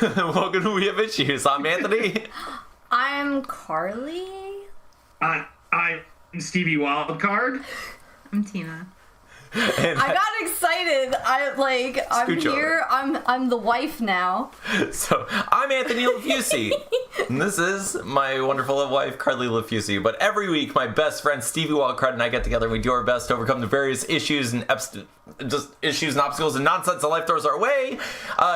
Welcome to We Have Issues. I'm Anthony. I'm Carly. I'm Stevie Wildcard. I'm Tina. And I got excited. I'm Scooch here. I'm the wife now. So, I'm Anthony LaFusi. And this is my wonderful wife, Carly LaFusi. But every week, my best friend, Stevie Wildcard, and I get together and we do our best to overcome the various issues and obstacles and nonsense that life throws our way,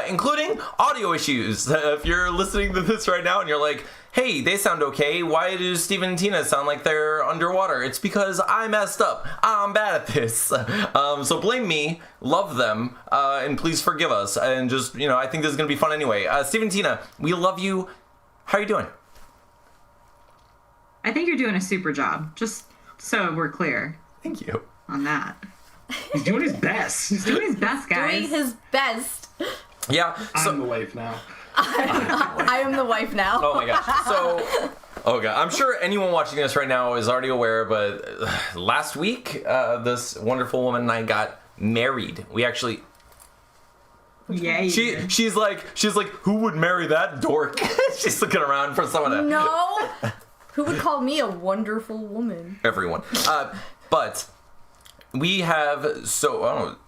including audio issues. If you're listening to this right now and you're like, hey, they sound okay, why do Steven and Tina sound like they're underwater? It's because I messed up. I'm bad at this. So blame me, love them, and please forgive us. And just, I think this is going to be fun anyway. Steven and Tina, we love you. How are you doing? I think you're doing a super job, just so we're clear Thank you. on that. He's doing his best. He's doing his best, guys. Doing his best. Yeah. I'm the wife now. I am the wife now. Oh my gosh. So, I'm sure anyone watching this right now is already aware, but last week, this wonderful woman and I got married. We actually... Yay. She's like, who would marry that dork? She's looking around for someone to... No. Who would call me a wonderful woman? Everyone. But we have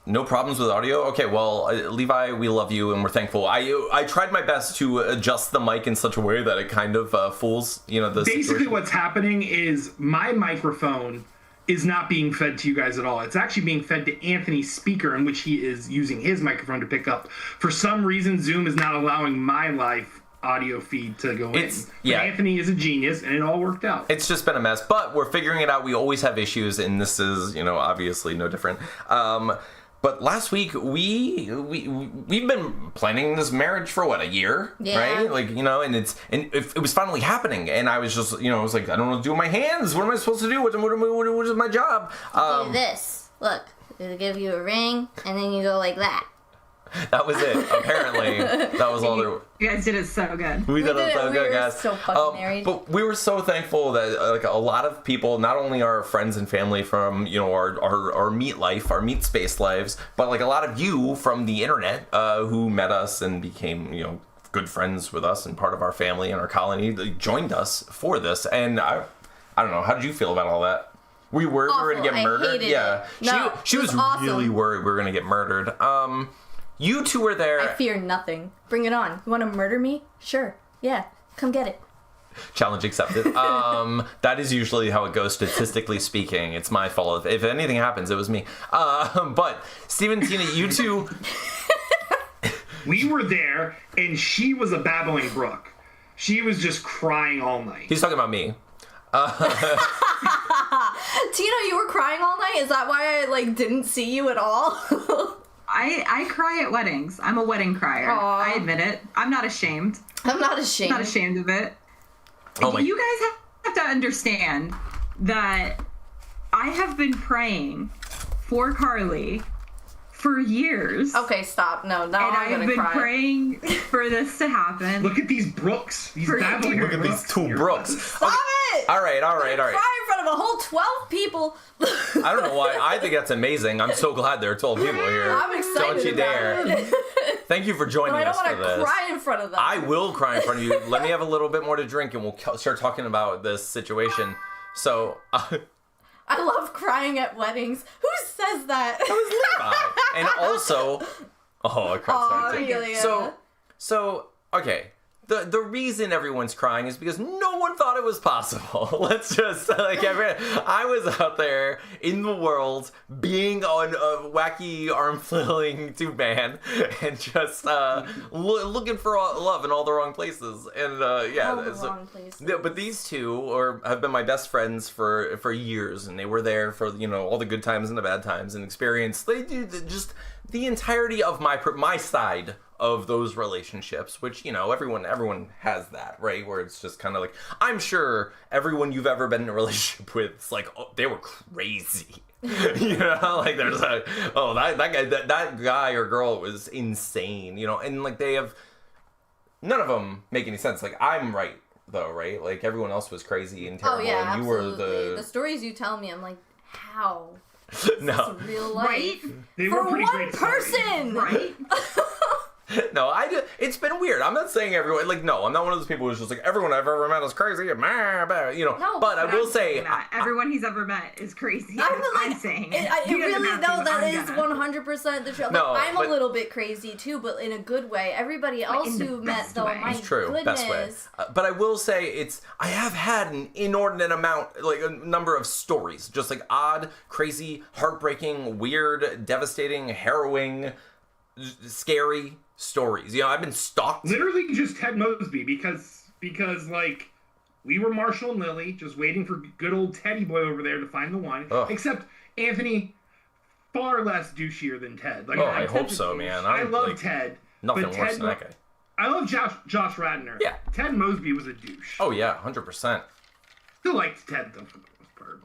no problems with audio. Okay, well, Levi, we love you and we're thankful. I tried my best to adjust the mic in such a way that it kind of fools, the Basically, situation. what's happening is my microphone is not being fed to you guys at all. It's actually being fed to Anthony's speaker, in which he is using his microphone to pick up. For some reason, Zoom is not allowing my live audio feed to go in. But Anthony is a genius, and it all worked out. It's just been a mess, but we're figuring it out. We always have issues, and this is, obviously no different. But last week we've been planning this marriage for a year, right? And it was finally happening, and I was just, I was like, I don't know what to do with my hands. What am I supposed to do? What is my job? Do this. Look, they give you a ring, and then you go like that. That was it. Apparently, that was all there. You guys did it so good. We did it so good, guys. So fucking married. But we were so thankful that a lot of people, not only our friends and family from our meat life, our meat space lives, but a lot of you from the internet who met us and became good friends with us and part of our family and our colony, they joined us for this. And I don't know, how did you feel about all that? Were you worried we were gonna get murdered? Hated Yeah, it. No, she was awesome. really worried we were gonna get murdered. You two were there. I fear nothing. Bring it on. You want to murder me? Sure. Yeah. Come get it. Challenge accepted. That is usually how it goes, statistically speaking. It's my fault. If anything happens, it was me. But Steven, Tina, you two... We were there, and she was a babbling brook. She was just crying all night. He's talking about me. Tina, you were crying all night? Is that why I didn't see you at all? I cry at weddings. I'm a wedding crier. Aww. I admit it. I'm not ashamed. I'm not ashamed. Not ashamed of it. Oh You guys have to understand that I have been praying for Carly for years. Okay, stop. No, now And I'm I've gonna been cry. praying for this to happen. Look at these brooks. These For- babbling Look at brooks. these two brooks. Stop it! All right. Cry in front of a whole 12 people. I don't know why. I think that's amazing. I'm so glad there are 12 people here. I'm excited Don't you about dare. it. Thank you for joining I don't us for want to this. cry in front of them. I will cry in front of you. Let me have a little bit more to drink and we'll start talking about this situation. So... I love crying at weddings. Who says that? And also, I cried. Amelia. So okay. The reason everyone's crying is because no one thought it was possible. Let's just I was out there in the world being on a wacky arm flailing tube man and just looking for love in all the wrong places. And wrong places. But these two have been my best friends for years, and they were there for all the good times and the bad times and experienced. They do just the entirety of my side of those relationships, which everyone has that, right? Where it's just kind of I'm sure everyone you've ever been in a relationship with, it's they were crazy. There's that guy or girl was insane, and they have none of them make any sense. I'm right though, right? Everyone else was crazy and terrible, Oh yeah, and you absolutely. were The stories you tell me, I'm like, how? no. This is real life. Right? They For were pretty one great stories. person! Right? No, it's been weird. I'm not saying everyone, like, no, I'm not one of those people who's just like, everyone I've ever met is crazy, you know. No, but I will say, That everyone he's ever met is crazy. I'm saying. It He doesn't really, have no, to, that I'm is gonna. 100% the truth. No, I'm but- a little bit crazy too, but in a good way. Everybody else in the who met best though, way. my it's true, goodness. best way. But I will say I have had an inordinate amount, like a number of stories, just like odd, crazy, heartbreaking, weird, devastating, harrowing, scary stories. You know, I've been stalked. Literally just Ted Mosby because like we were Marshall and Lily just waiting for good old Teddy boy over there to find the one. Ugh. Except Anthony, far less douchier than Ted. Like, Oh, I Ted's hope a so, douche. man. I love like, Ted. Nothing but worse Ted, than that guy. I love Josh Radnor. Yeah. Ted Mosby was a douche. Oh yeah, 100%. Still liked Ted though for the most part.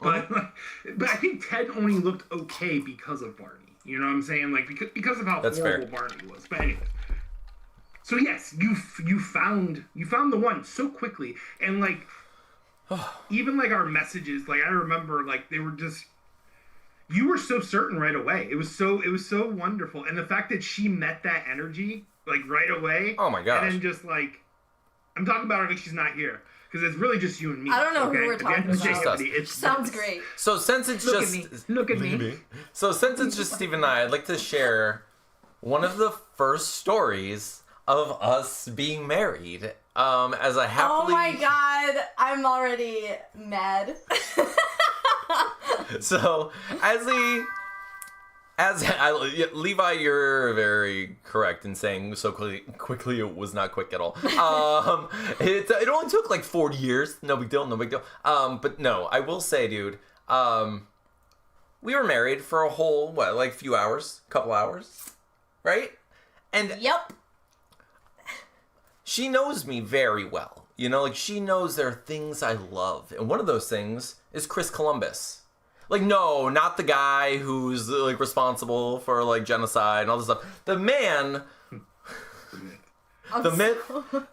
But I think Ted only looked okay because of Barney. You know what I'm saying? Like because of how That's horrible fair. Barney was. But anyways. So yes, you found the one so quickly, and like even like our messages, like I remember like they were just, you were so certain right away. It was so wonderful, and the fact that she met that energy like right away. Oh my gosh. And then just like, I'm talking about her like she's not here because it's really just you and me. I don't know who okay? we're At the end talking of the day, about. Anthony, it's Sounds great. So since it's Look just at me. Look at me. So since it's just Steve and I, I'd like to share one of the first stories of us being married. As I happily. Oh my god, I'm already mad. So Levi, you're very correct in saying so quickly it was not quick at all. It only took like 40 years. No big deal. But no, I will say, dude, we were married for a whole, few hours, couple hours, right? And Yep. she knows me very well. You know, like she knows there are things I love. And one of those things is Chris Columbus. Like, no, not the guy who's like responsible for like genocide and all this stuff. The man, I'm the myth,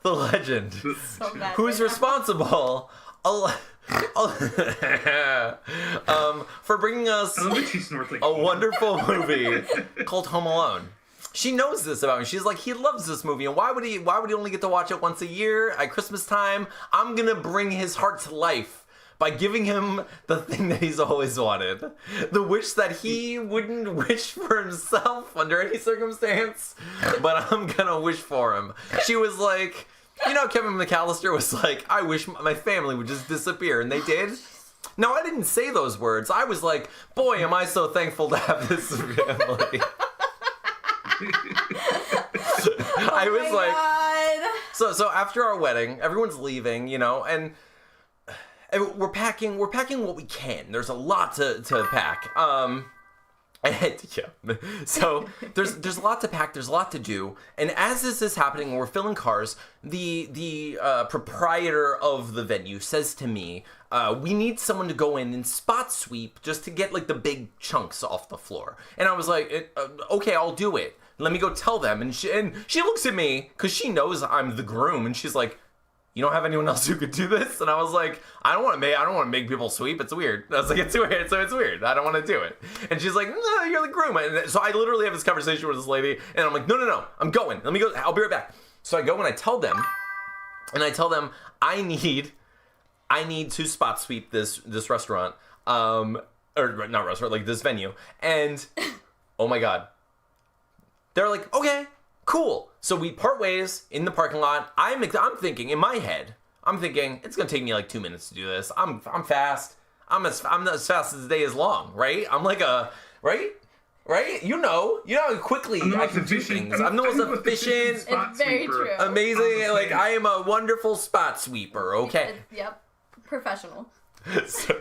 the legend, so mad who's right responsible for bringing us I love that she snorts like a wonderful movie called Home Alone. She knows this about me. She's like, he loves this movie, and why would he only get to watch it once a year at Christmas time? I'm gonna bring his heart to life by giving him the thing that he's always wanted. The wish that he wouldn't wish for himself under any circumstance, but I'm gonna wish for him. She was like, you know, Kevin McAllister was like, I wish my family would just disappear, and they did. No, I didn't say those words. I was like, boy, am I so thankful to have this family. I was like, God. so after our wedding, everyone's leaving, you know, and we're packing what we can. There's a lot to pack. Yeah. So there's a lot to pack. There's a lot to do. And as this is happening, we're filling cars. The proprietor of the venue says to me, "We need someone to go in and spot sweep just to get like the big chunks off the floor." And I was like, "Okay, I'll do it. Let me go tell them." And she looks at me because she knows I'm the groom, and she's like, "You don't have anyone else who could do this?" And I was like, I don't want to make people sweep. It's weird. I was like, it's weird. So it's weird. I don't want to do it. And she's like, no, you're the groom. And so I literally have this conversation with this lady, and I'm like, no, I'm going. Let me go. I'll be right back. So I go and I tell them, I need to spot sweep this restaurant, or not restaurant, like this venue. And oh my God, they're like, okay, cool. So we part ways in the parking lot. I'm thinking in my head, it's gonna take me like 2 minutes to do this. I'm fast. I'm as fast as the day is long, right? I'm like right? You know how quickly I can do things. I'm the most efficient, spot It's very sweeper. true. amazing. Like I am a wonderful spot sweeper. Okay. Yep. Professional. So,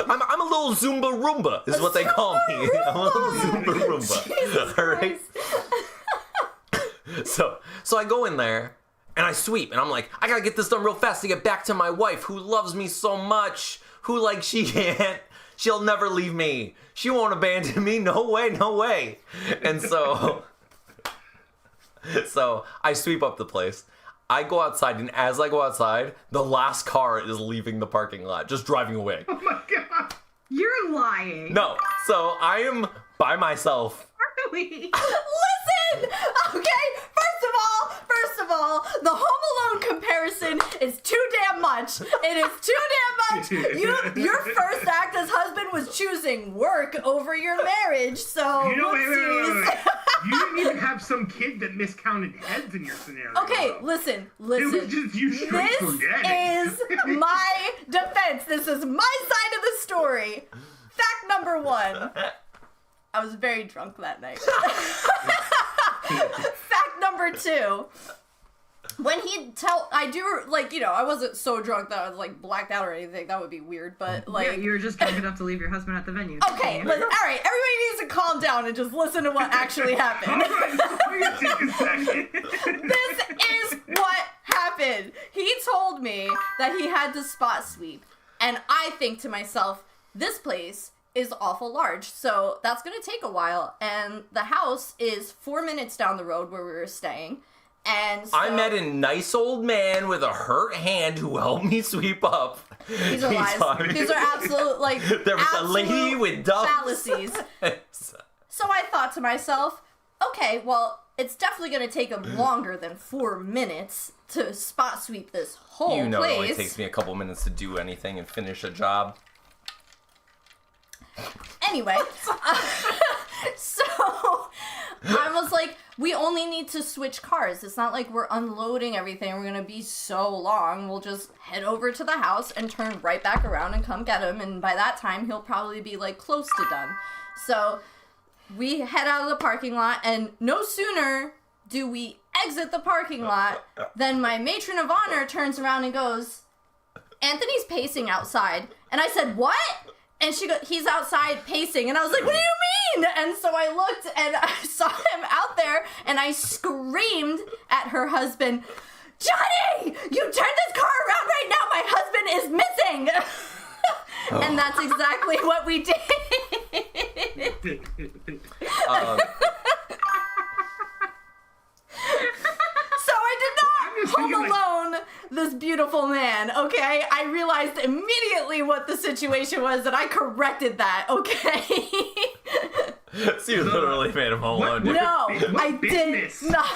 I'm a little Zumba Roomba, is what they call me. I'm a little Zumba Roomba. All right. So I go in there and I sweep, and I'm like, I gotta get this done real fast to get back to my wife who loves me so much, who like she'll never leave me. She won't abandon me. No way. And so I sweep up the place. I go outside, and as I go outside, the last car is leaving the parking lot, just driving away. Oh my God. You're lying. No, so I am by myself. Really? Listen! Okay, first of all, the Home Alone comparison is too damn much. It is too damn much. Your first act as husband was choosing work over your marriage, so You know, wait. whoopsies. You didn't even have some kid that miscounted heads in your scenario. Okay, though. listen. It was just you straight This forgetting. is my defense. This is my side of the story. Fact number 1. I was very drunk that night. Fact number 2. When I wasn't so drunk that I was like blacked out or anything. That would be weird, but like. Yeah, you were just drunk enough to leave your husband at the venue. Okay, but all right, everybody needs to calm down and just listen to what actually happened. Take a second. This is what happened. He told me that he had to spot sweep, and I think to myself, this place is awful large, so that's gonna take a while, and the house is 4 minutes down the road where we were staying. And so, I met a nice old man with a hurt hand who helped me sweep up. these are He lies. taught me- These are absolute There was a lady absolute with dumps. fallacies. So I thought to myself, okay, well, it's definitely going to take him longer than 4 minutes to spot sweep this whole You know place. it only takes me a couple minutes to do anything and finish a job. Anyway, so I was like, we only need to switch cars. It's not like we're unloading everything. We're going to be so long. We'll just head over to the house and turn right back around and come get him. And by that time, he'll probably be like close to done. So we head out of the parking lot, and no sooner do we exit the parking lot than my matron of honor turns around and goes, Anthony's pacing outside. And I said, what? And she goes, he's outside pacing. And I was like, what do you mean? And so I looked and I saw him out there, and I screamed at her husband, Johnny, you turn this car around right now. My husband is missing. And that's exactly what we did. So I did not just home thinking, like- alone this beautiful man, okay? I realized immediately what the situation was, and I corrected that, okay? So you literally made him home alone, dude. No, What I business? did not.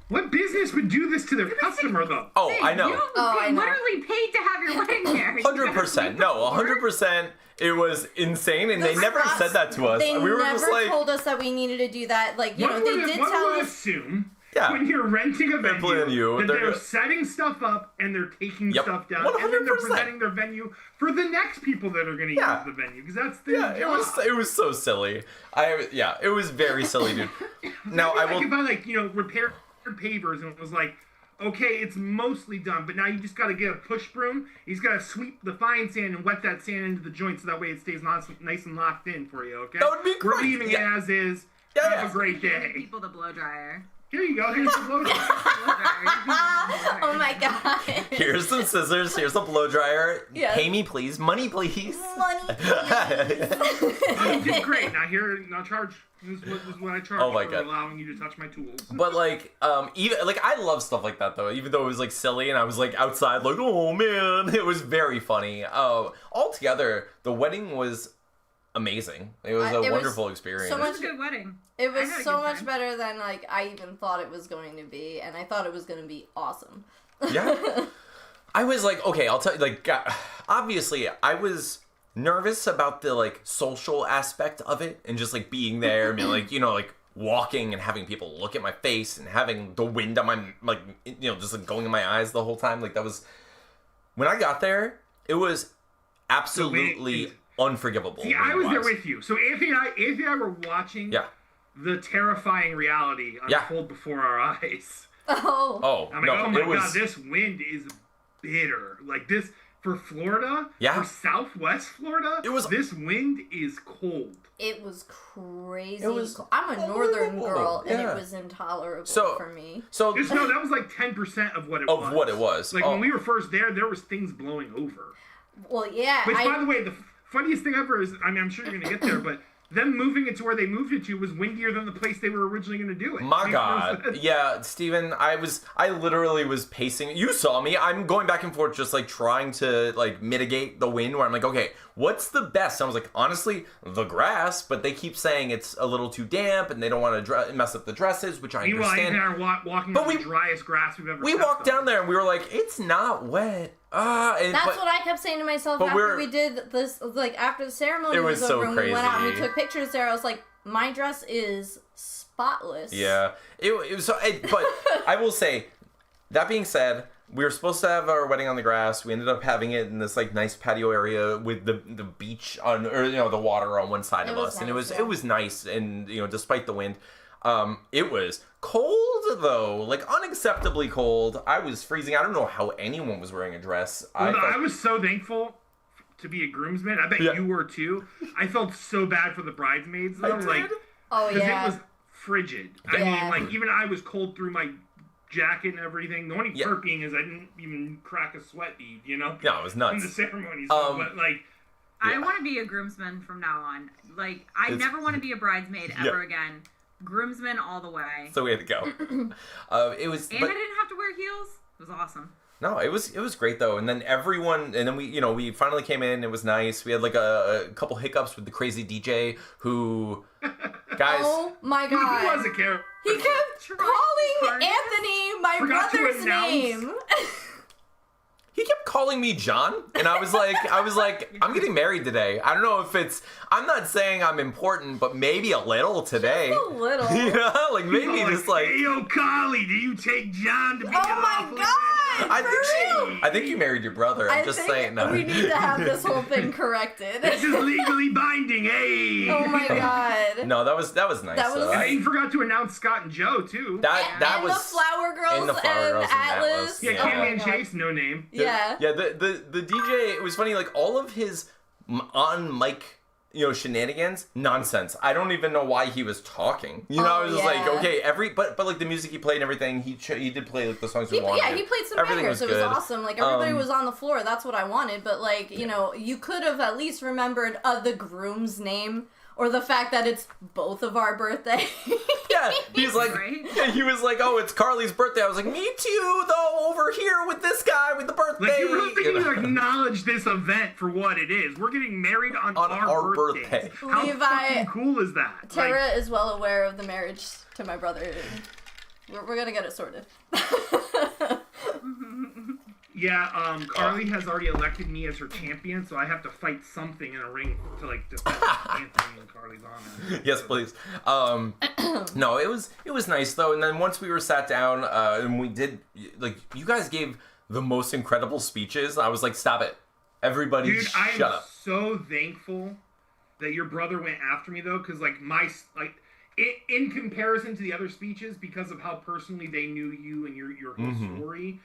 What business would do this to their customer, though? Oh, I know. You I know. literally paid to have your wedding there. 100%. No, 100%. It was insane, and they never said that to us. They We were never just like, told us that we needed to do that. Like, you know, they did one tell would us. assume Yeah. when you're renting a They're playing venue you. that They're- they're setting stuff up and they're taking Yep. stuff down, and then they're 100%. presenting their venue for the next people that are going to Yeah. use the venue, because that's their yeah, job. it was so silly. It was very silly, dude. Now I Like if will. I repaired pavers and it was like, okay, it's mostly done, but now you just got to get a push broom. He's got to sweep the fine sand and wet that sand into the joint so that way it stays nice and locked in for you. Okay, That would be We're great. leaving Yeah. it as is. Yeah, Have yeah. a great day. People the blow dryer. Here you go. Here's the blow dryer. Oh my god. Here's some scissors. Here's a blow dryer. Yes. Pay me, please. Money, please. Money. You did great. Now charge. This is what I charge Oh my for God. allowing you to touch my tools. But even I love stuff like that though. Even though it was like silly, and I was like outside, like, oh man, it was very funny. Altogether, the wedding was amazing. It was a it was wonderful experience. so It much- was a good wedding. It was I had a so good much time. better than like I even thought it was going to be, and I thought it was going to be awesome. Yeah. I was like, okay, I'll tell you, like, obviously, I was nervous about the, like, social aspect of it, and just, like, being there, and being, like, like, walking and having people look at my face, and having the wind on my, like, just, like, going in my eyes the whole time. Like, that was, when I got there, it was absolutely unforgivable. See, I was there wind-wise. with you. So Anthony and I were watching Yeah. the terrifying reality Yeah. unfold before our eyes. Oh. Oh, I'm no, like, oh my it was... god, this wind is bitter. Like this for Florida, Yeah. for Southwest Florida, It was- this wind is cold. It was crazy. It was I'm a northern unbelievable. girl, and Yeah. it was intolerable So- for me. So, No, that was like 10% of what it was. of what it was. Like Oh. when we were first there was things blowing over. Well, yeah. Which, by the way, the funniest thing ever is, I mean, I'm sure you're gonna get there, but them moving it to where they moved it to was windier than the place they were originally going to do it. My Makes no God. sense. Yeah, Steven, I literally was pacing. You saw me. I'm going back and forth just like trying to like mitigate the wind where I'm like, okay, what's the best? I was like, honestly, the grass, but they keep saying it's a little too damp and they don't want to mess up the dresses, which I Meanwhile, understand. Ethan and I are walking But on we- the driest grass we've ever We stepped walked on. down there and we were like, it's not wet. That's But what I kept saying to myself but after we're- we did this. Like after the ceremony It was was so over and we went out and we crazy. took pictures there. I was like, my dress is spotless. Yeah, it was. But I will say, that being said, we were supposed to have our wedding on the grass. We ended up having it in this like nice patio area with the beach on, or the water on one side It of was us, and nice, yeah. it was nice. And despite the wind, it was cold though, like unacceptably cold. I was freezing. I don't know how anyone was wearing a dress. Well, felt- I was so thankful to be a groomsman. I bet Yeah. you were too. I felt so bad for the bridesmaids though, like Oh because yeah. it was frigid. I Yeah. mean, like even I was cold through my jacket and everything. The only Yeah. perk being is I didn't even crack a sweat bead, Yeah, it was in the nuts. ceremony. So, but like, I Yeah. want to be a groomsman from now on. Like, I It's- never want to be a bridesmaid Yeah. ever again. Groomsman all the way. That's the way to go. It was. And but- I didn't have to wear heels. It was awesome. No, it was great though. And then we finally came in. It was nice. We had like a couple hiccups with the crazy DJ who, guys. Oh my he was god. a character. He kept Trying calling hard. Anthony my Forgot to brother's announce. name. He kept calling me John, and I was like, I'm getting married today. I don't know if I'm not saying I'm important, but maybe a little today. A little. Yeah, like maybe Oh, just like. hey, yo, Carly, do you take John to be Oh my god! I think you married your brother. I'm just saying. No. We need to have this whole thing corrected. This is legally binding, hey! Oh my god. No, that was nice. That was- though. And you forgot to announce Scott and Joe, too. that and was the Flower Girls and the Flower and Girls and Atlas. Atlas. Yeah, Yeah. Cammy Oh and my God. Chase, no name. Yeah. Yeah, the DJ, it was funny, like, all of his on mic, shenanigans, nonsense. I don't even know why he was talking. I was just like, yeah. okay, but like the music he played and everything, he did play like the songs we wanted. He played some Everything bangers. was It was good. awesome. Like everybody Um, was on the floor. That's what I wanted. But like, you could have at least remembered the groom's name or the fact that it's both of our birthdays. Yeah, he's like, Right? yeah, he was like, oh, it's Carly's birthday. I was like, me too, though, over here with this guy with the birthday. Like, you really think You you know? acknowledge this event for what it is? We're getting married on our birthdays. birthday. How Levi- fucking cool is that? Tara is well aware of the marriage to my brother. We're gonna get it sorted. Carly has already elected me as her champion, so I have to fight something in a ring to like defend Anthony and Carly's honor. Yes, please. No, it was nice though. And then once we were sat down, and we did, like, you guys gave the most incredible speeches. I was like, stop it, everybody, Dude, I shut am up. so thankful that your brother went after me though, because in comparison to the other speeches, because of how personally they knew you and your whole story,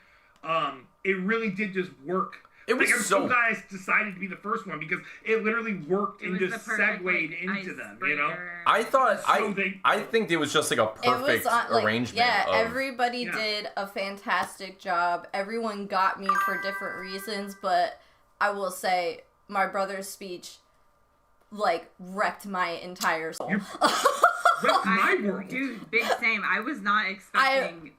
it really did just work. It was I'm so- glad I decided to be the first one because it literally worked It and was just the perfect, segued like, into them, you know? icebreaker. I thought So they- I think it was just like a perfect arrangement. Yeah, of, everybody Yeah. did a fantastic job. Everyone got me for different reasons, but I will say my brother's speech like wrecked my entire soul. That's my world. Dude, big same. I was not expecting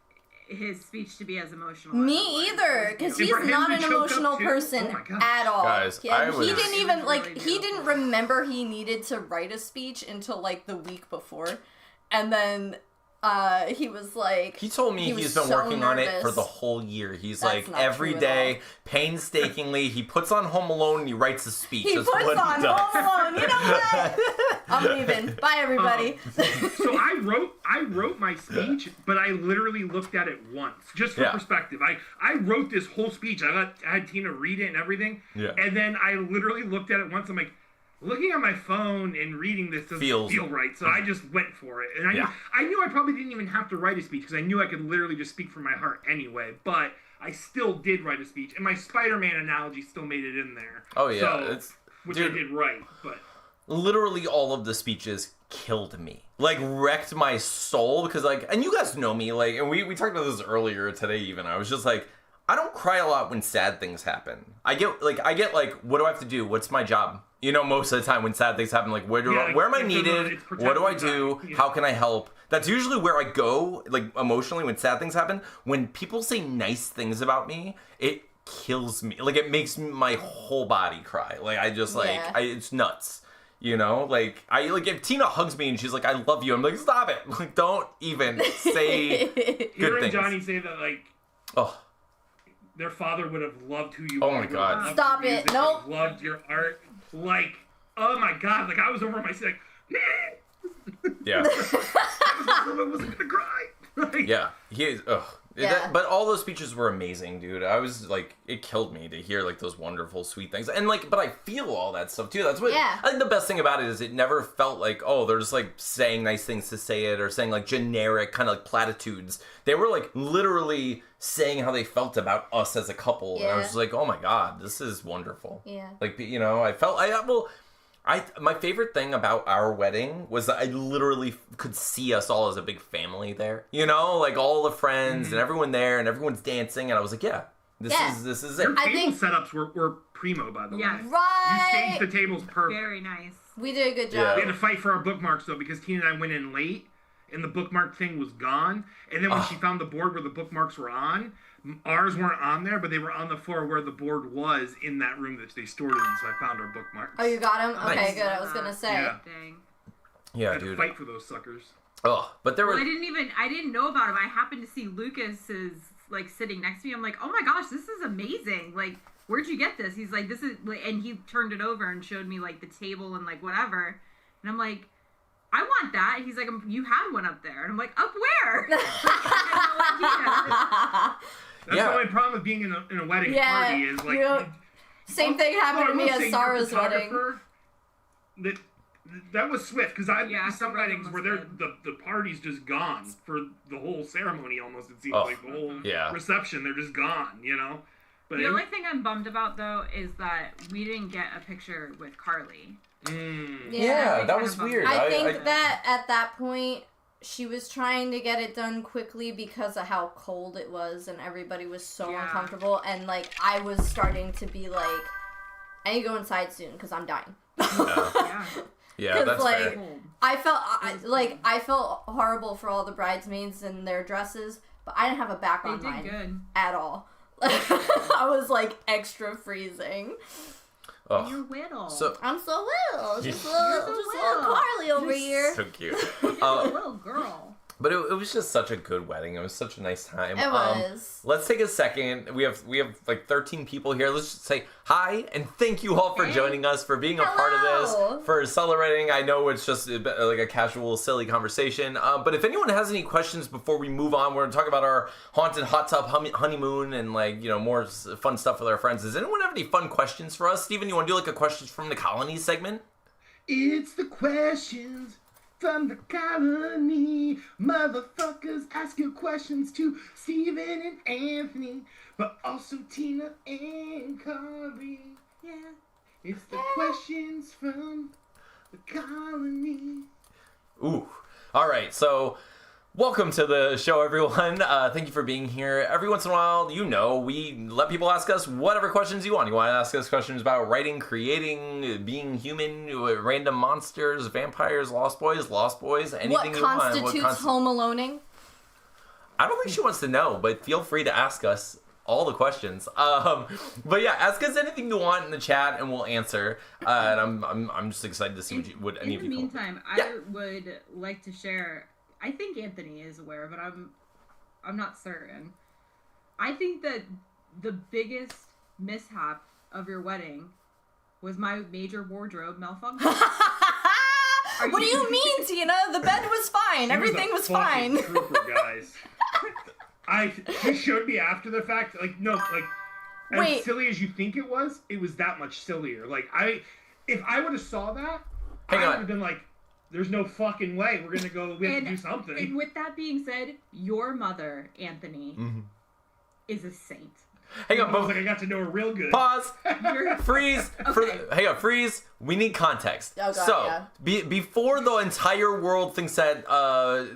his speech to be as emotional. as it Me was. either, because And he's for him not to an choke up emotional too? person Oh my God. at all. Guys, Yeah, I he was- didn't even It was like really he didn't beautiful. remember he needed to write a speech until like the week before, and then he was like He told me he was he's been so working on it for nervous. the whole year. He's That's like not every true at day, all. painstakingly, he puts on Home Alone and he writes a speech. He That's puts what on he does. Home Alone. You know what? I'm leaving. Bye, everybody. So I wrote my speech, but I literally looked at it once, just for Yeah. perspective. I wrote this whole speech. I had Tina read it and everything. Yeah. And then I literally looked at it once. I'm like, looking at my phone and reading this doesn't Feels- feel right. So I just went for it. And Yeah. I knew I probably didn't even have to write a speech because I knew I could literally just speak from my heart anyway. But I still did write a speech, and my Spider-Man analogy still made it in there. Oh, yeah, So, it's- which dude. I did right, but. Literally all of the speeches killed me. Like, wrecked my soul because, like, and you guys know me, like, and we talked about this earlier today even. I was just like, I don't cry a lot when sad things happen. I get like, what do I have to do? What's my job? You know, most of the time when sad things happen, like, where am I it's needed? protective What do I do? design. Yeah. How can I help? That's usually where I go, like, emotionally when sad things happen. When people say nice things about me, it kills me. Like, it makes my whole body cry. Like, I just, like, Yeah. it's nuts. You know? Like, if Tina hugs me and she's like, I love you, I'm like, stop it. Like, don't even say good Hearing things. Johnny say that, like, Oh, their father would have loved who you Oh are. my would have God. loved Stop your it. music, Nope. would have loved your art. Like, oh my God. Like, I was over my seat, like, yeah. I wasn't gonna cry. Like, Yeah, he is. Ugh. Yeah. But all those speeches were amazing, dude. I was like, it killed me to hear like those wonderful, sweet things, and like, but I feel all that stuff too. That's what Yeah. I think the best thing about it is it never felt like, oh, they're just like saying nice things to say it or saying like generic kind of like platitudes. They were like literally saying how they felt about us as a couple, and I was Yeah. just like, oh my God, this is wonderful. Yeah. Like, you know, my favorite thing about our wedding was that I literally could see us all as a big family there. You know, like all the friends and everyone there and everyone's dancing, and I was like, yeah, this Yeah. is it. Your I table think- setups were primo, by the Yes. way. Right. You staged the tables perfect. Very nice. We did a good Yeah. job. We had to fight for our bookmarks though because Tina and I went in late and the bookmark thing was gone. And then when she found the board where the bookmarks were on, ours weren't on there, but they were on the floor where the board was in that room that they stored it in. So I found our bookmarks. Oh, you got him? Okay, Nice. good. I was gonna say. Yeah. Dang. I Yeah, had to dude. fight for those suckers. Oh, but there Well, were. I didn't know about him. I happened to see Lucas's like sitting next to me. I'm like, oh my gosh, this is amazing. Like, where'd you get this? He's like, this is, like, and he turned it over and showed me like the table and like whatever. And I'm like, I want that. And he's like, you had one up there. And I'm like, up where? I had no idea. That's Yeah. the only problem with being in a wedding Yeah, party is like. you know, Same thing happened to I me will at say your Sarah's wedding. photographer, That was swift because I've Yeah, been to some some of them weddings was where the party's just gone for the whole ceremony almost. It seems Oh, like the whole yeah. reception they're just gone, you know. But The only thing I'm bummed about though is that we didn't get a picture with Carly. Yeah, that was weird. I think that at that point she was trying to get it done quickly because of how cold it was and everybody was so Yeah. uncomfortable, and like I was starting to be like, I need to go inside soon because I'm dying. Yeah. Yeah, 'Cause, that's like, fair. Cold. I felt horrible for all the bridesmaids and their dresses, but I didn't have a back They on did mine good. at all. I was like extra freezing. Oh, You're little. so I'm so little, just so little little. Carly over here. so cute. You're a little girl. But it was just such a good wedding. It was such a nice time. It was. Let's take a second. We have like 13 people here. Let's just say hi and thank you all for Hey. joining us, for being a part of Hello. this, for celebrating. I know it's just like a casual, silly conversation. But if anyone has any questions before we move on, we're going to talk about our haunted hot tub honeymoon and like, you know, more fun stuff with our friends. Does anyone have any fun questions for us? Steven, you want to do like a questions from the colony segment? It's the questions from the colony. Motherfuckers, ask your questions to Steven and Anthony, but also Tina and Carly. Yeah, it's the questions from the colony. Ooh. All right. So, welcome to the show, everyone. Thank you for being here. Every once in a while, you know, we let people ask us whatever questions you want. You want to ask us questions about writing, creating, being human, random monsters, vampires, lost boys, anything What you want. constitutes home aloning? I don't think she wants to know, but feel free to ask us all the questions. But yeah, ask us anything you want in the chat, and we'll answer. And I'm just excited to see what any In of the you. meantime, Yeah. I would like to share. I think Anthony is aware, but I'm not certain. I think that the biggest mishap of your wedding was my major wardrobe malfunction. What do you mean, Tina? The bed was fine. Everything was fine. Trooper, guys. She showed me after the fact. Like no, like Wait. as silly as you think it was that much sillier. Like if I would have saw that, Hang I on. would have been like, "There's no fucking way we're gonna go. We have to do something." And with that being said, your mother, Anthony, is a saint. Hang on, I was but like, I got to know her real good. pause. You're, Freeze. Hang on, freeze. We need context. Oh, God, so, yeah. before the entire world thinks that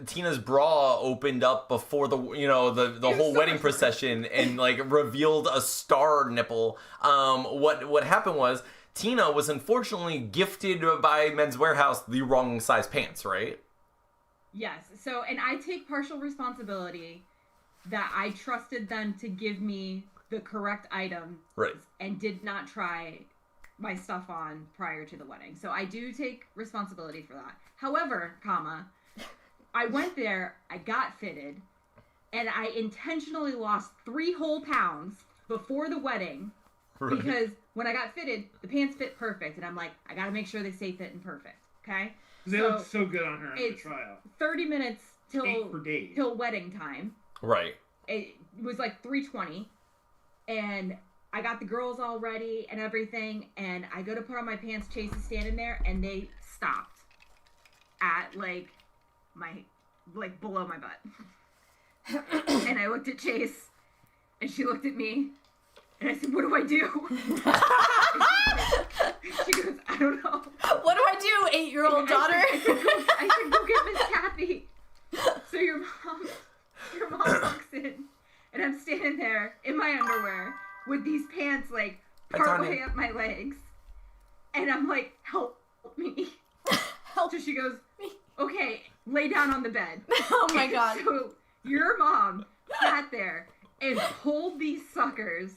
Tina's bra opened up before the the whole so wedding much procession and like revealed a star nipple, what happened was Tina was unfortunately gifted by Men's Warehouse the wrong size pants, right? Yes. So, and I take partial responsibility that I trusted them to give me the correct item, Right. and did not try my stuff on prior to the wedding. So I do take responsibility for that. However, I went there, I got fitted, and I intentionally lost 3 whole pounds before the wedding. Right. Because when I got fitted, the pants fit perfect, and I'm like, I gotta make sure they stay fit and perfect, okay? They look so good on her in the it's tryout. 30 minutes Cake for days. till wedding time. Right. It was like 3:20, and I got the girls all ready and everything, and I go to put on my pants. Chase is standing there, and they stopped at like below my butt. And I looked at Chase, and she looked at me, and I said, "What do I do?" She goes, "I don't know." What do I do, 8-year-old daughter? I said, "Go get Miss Kathy." So your mom walks in, and I'm standing there in my underwear with these pants like partway up my legs, and I'm like, "Help me!" Help. So she goes, "Okay, lay down on the bed." Oh my god. So your mom sat there and pulled these suckers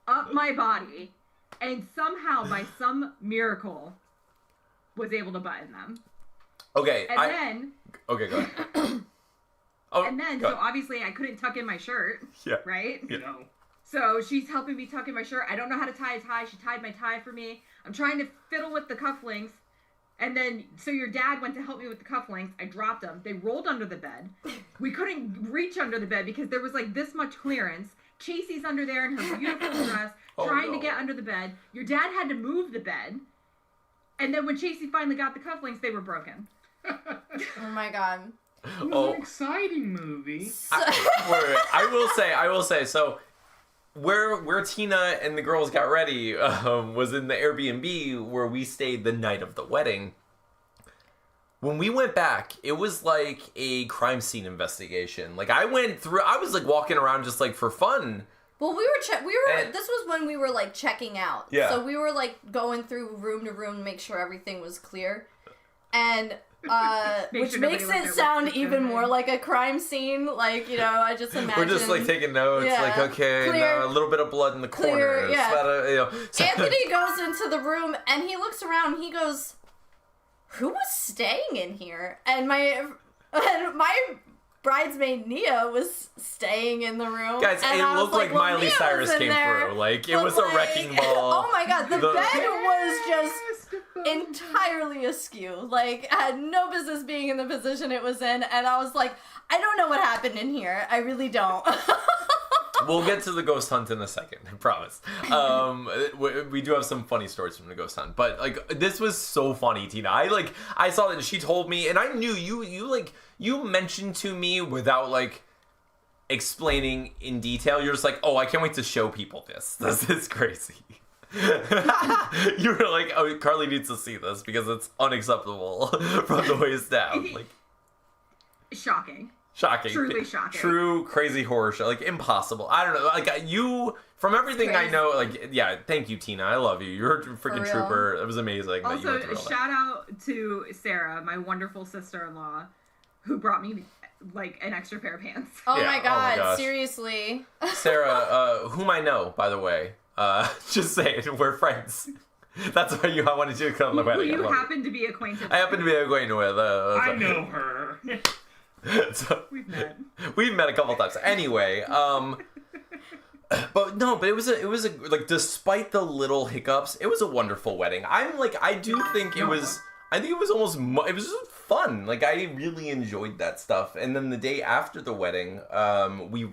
up my body, and somehow, by some miracle, was able to button them. Okay. And Okay, go ahead. Oh, And then, go so ahead. obviously I couldn't tuck in my shirt, Yeah. right? Yeah. No. So she's helping me tuck in my shirt. I don't know how to tie a tie. She tied my tie for me. I'm trying to fiddle with the cufflinks. And then, so your dad went to help me with the cufflinks. I dropped them. They rolled under the bed. We couldn't reach under the bed because there was like this much clearance. Chasey's under there in her beautiful dress, Oh, trying no. to get under the bed. Your dad had to move the bed. And then when Chasey finally got the cufflinks, they were broken. Oh my god. It was Oh. an exciting movie. I will say, so where Tina and the girls got ready was in the Airbnb where we stayed the night of the wedding. When we went back, it was like a crime scene investigation. Like I was like walking around just like for fun. Well, And- this was when we were like checking out. Yeah. So we were like going through room to room to make sure everything was clear. And Make which sure makes nobody it left their sound watches even in. more like a crime scene. Like, you know, I just imagine. We're just like taking notes, Yeah. like okay, Clear- now a little bit of blood in the clear, corner. yeah. So- Anthony goes into the room and he looks around and he goes, "Who was staying in here?" And my bridesmaid Nia was staying in the room. Guys, and it I was looked like well, Miley Nia Cyrus was in came there, through. Like it but, was a like, wrecking ball. Oh my god, the The- bed was just entirely askew. Like, I had no business being in the position it was in, and I was like, I don't know what happened in here. I really don't. We'll get to the ghost hunt in a second, I promise. We do have some funny stories from the ghost hunt, but like this was so funny, Tina. I saw that she told me, and I knew you mentioned to me without like explaining in detail. You're just like, oh, I can't wait to show people this. This is crazy. You were like, oh, Carly needs to see this because it's unacceptable from the waist down. Like Shocking. shocking, Truly shocking. true crazy horror show, like impossible. I don't know, like you from everything I Crazy. know, like yeah, thank you, Tina. I love you. You're a freaking real. trooper. It was amazing. that you Also, went through all that. shout out to Sarah, my wonderful sister-in-law, who brought me like an extra pair of pants. Oh Yeah, my oh my god, gosh. seriously. Sarah, whom I know, by the way. Just saying, we're friends. That's why I wanted you to come to the Who wedding. you I love happen to be acquainted it. I happen to be acquainted with. I know her. So, We've met. we've met a couple times. Anyway, but it was a like despite the little hiccups, it was a wonderful wedding. I do think it was. I think it was almost. It was just fun. Like I really enjoyed that stuff. And then the day after the wedding, we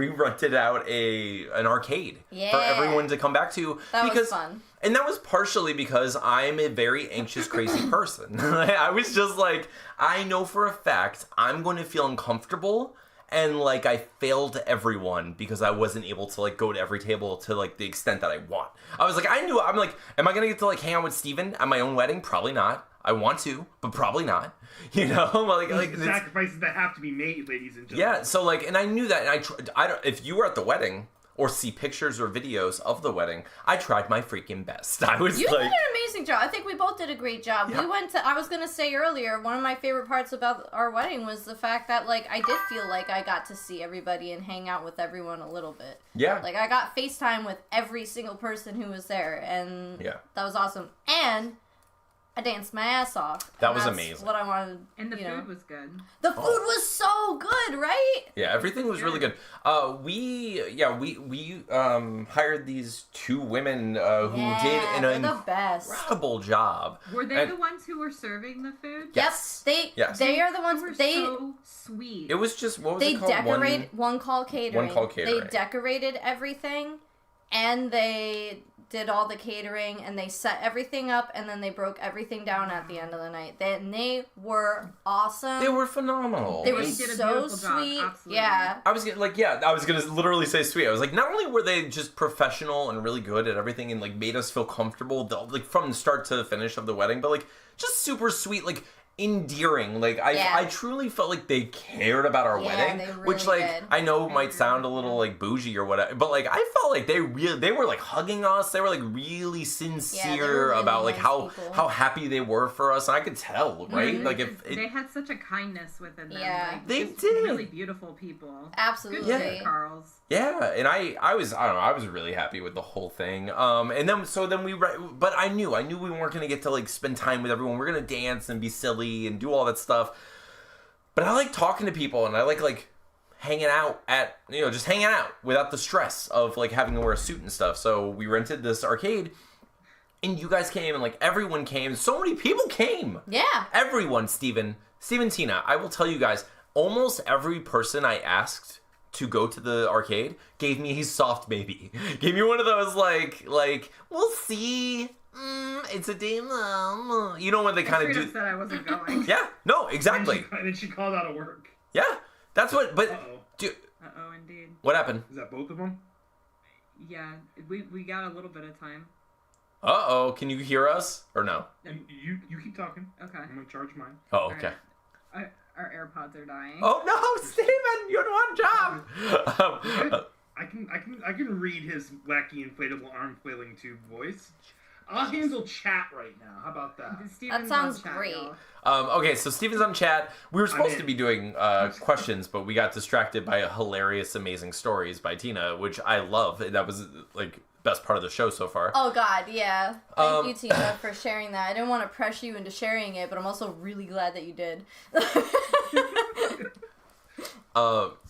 rented out an arcade for Yeah. everyone to come back to. That was because, fun. And that was partially because I'm a very anxious, crazy person. I was just like, I know for a fact I'm going to feel uncomfortable. And like I failed everyone because I wasn't able to like go to every table to like the extent that I want. I was like, I'm like, am I gonna get to like hang out with Steven at my own wedding? Probably not. I want to, but probably not. You know, like it's, Sacrifices that have to be made, ladies and gentlemen. yeah. So like, and I knew that, and I don't. If you were at the wedding, or see pictures or videos of the wedding, I tried my freaking best. I was You like, did an amazing job. I think we both did a great job. Yeah. We went to, I was going to say earlier, one of my favorite parts about our wedding was the fact that, like, I did feel like I got to see everybody and hang out with everyone a little bit. yeah. Like, I got FaceTime with every single person who was there, and Yeah. that was awesome. And I danced my ass off. That and was that's amazing. what I wanted, And the you know. food was good. The food was so good, right? Yeah, everything was really good. We hired these 2 women who did an they're the best. incredible job. Were they And the ones who were serving the food? Yes. Yep, Yes. they are the They ones, were they so sweet. It was just, what was they it called? decorated one call catering. One Call Catering. They decorated everything, and they did all the catering, and they set everything up, and then they broke everything down at the end of the night. They were awesome. They were phenomenal. They were They did a so beautiful job, sweet. absolutely. Yeah. I was gonna literally say sweet. I was like, not only were they just professional and really good at everything and like made us feel comfortable, like from the start to the finish of the wedding, but like just super sweet, like endearing. Like Yeah. I truly felt like they cared about our Yeah, wedding, they really which like did. I know might sound a little like bougie or whatever, but like I felt like they were like hugging us. They were like really sincere really about like nice how people. how happy they were for us, and I could tell, right? Like if they had such a kindness within them. Yeah. Like, They just did. Really beautiful people. Absolutely. Good shit, Carl's. Yeah, and I was really happy with the whole thing. And then but I knew we weren't gonna get to like spend time with everyone. We're gonna dance and be silly and do all that stuff. But I like talking to people, and I like hanging out at, just hanging out without the stress of like having to wear a suit and stuff. So we rented this arcade, and you guys came, and like everyone came. So many people came. Yeah. Everyone, Steven, Tina, I will tell you guys, almost every person I asked to go to the arcade gave me a soft baby. Gave me one of those like we'll see. It's a day. You know when they kind of Straight do. up said I wasn't going. Yeah. No. Exactly. And then she called out of work. Yeah. That's what. But Uh-oh. dude, Uh-oh, indeed. what happened? Is that both of them? Yeah, we got a little bit of time. Can you hear us or no? You keep talking. Okay. I'm gonna charge mine. Oh, okay. Our AirPods are dying. Oh no, Steven, you had one job. I can read his wacky inflatable arm flailing tube voice. I'll handle chat right now. How about that? Steven's That sounds on chat, great. y'all. Okay, so Steven's on chat. We were supposed in. to be doing questions, but we got distracted by a hilarious, amazing stories by Tina, which I love. That was like best part of the show so far. Oh God, yeah. Thank you, Tina, for sharing that. I didn't want to pressure you into sharing it, but I'm also really glad that you did.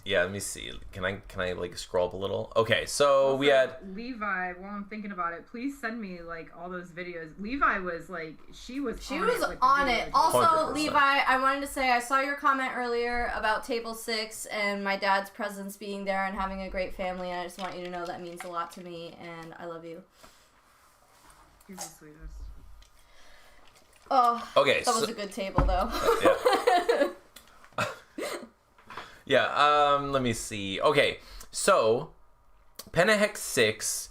Yeah. Let me see. Can I like scroll up a little? Okay, so we had. Levi. While I'm thinking about it, please send me like all those videos. Levi was like, she was She on was it with the on videos. it. Also, 100%. Levi, I wanted to say I saw your comment earlier about Table 6 and my dad's presence being there and having a great family, and I just want you to know that means a lot to me, and I love you. He's the sweetest. Oh, Okay, that was so- a good table, though. Yeah. Yeah, let me see. Okay, so Penahex 6,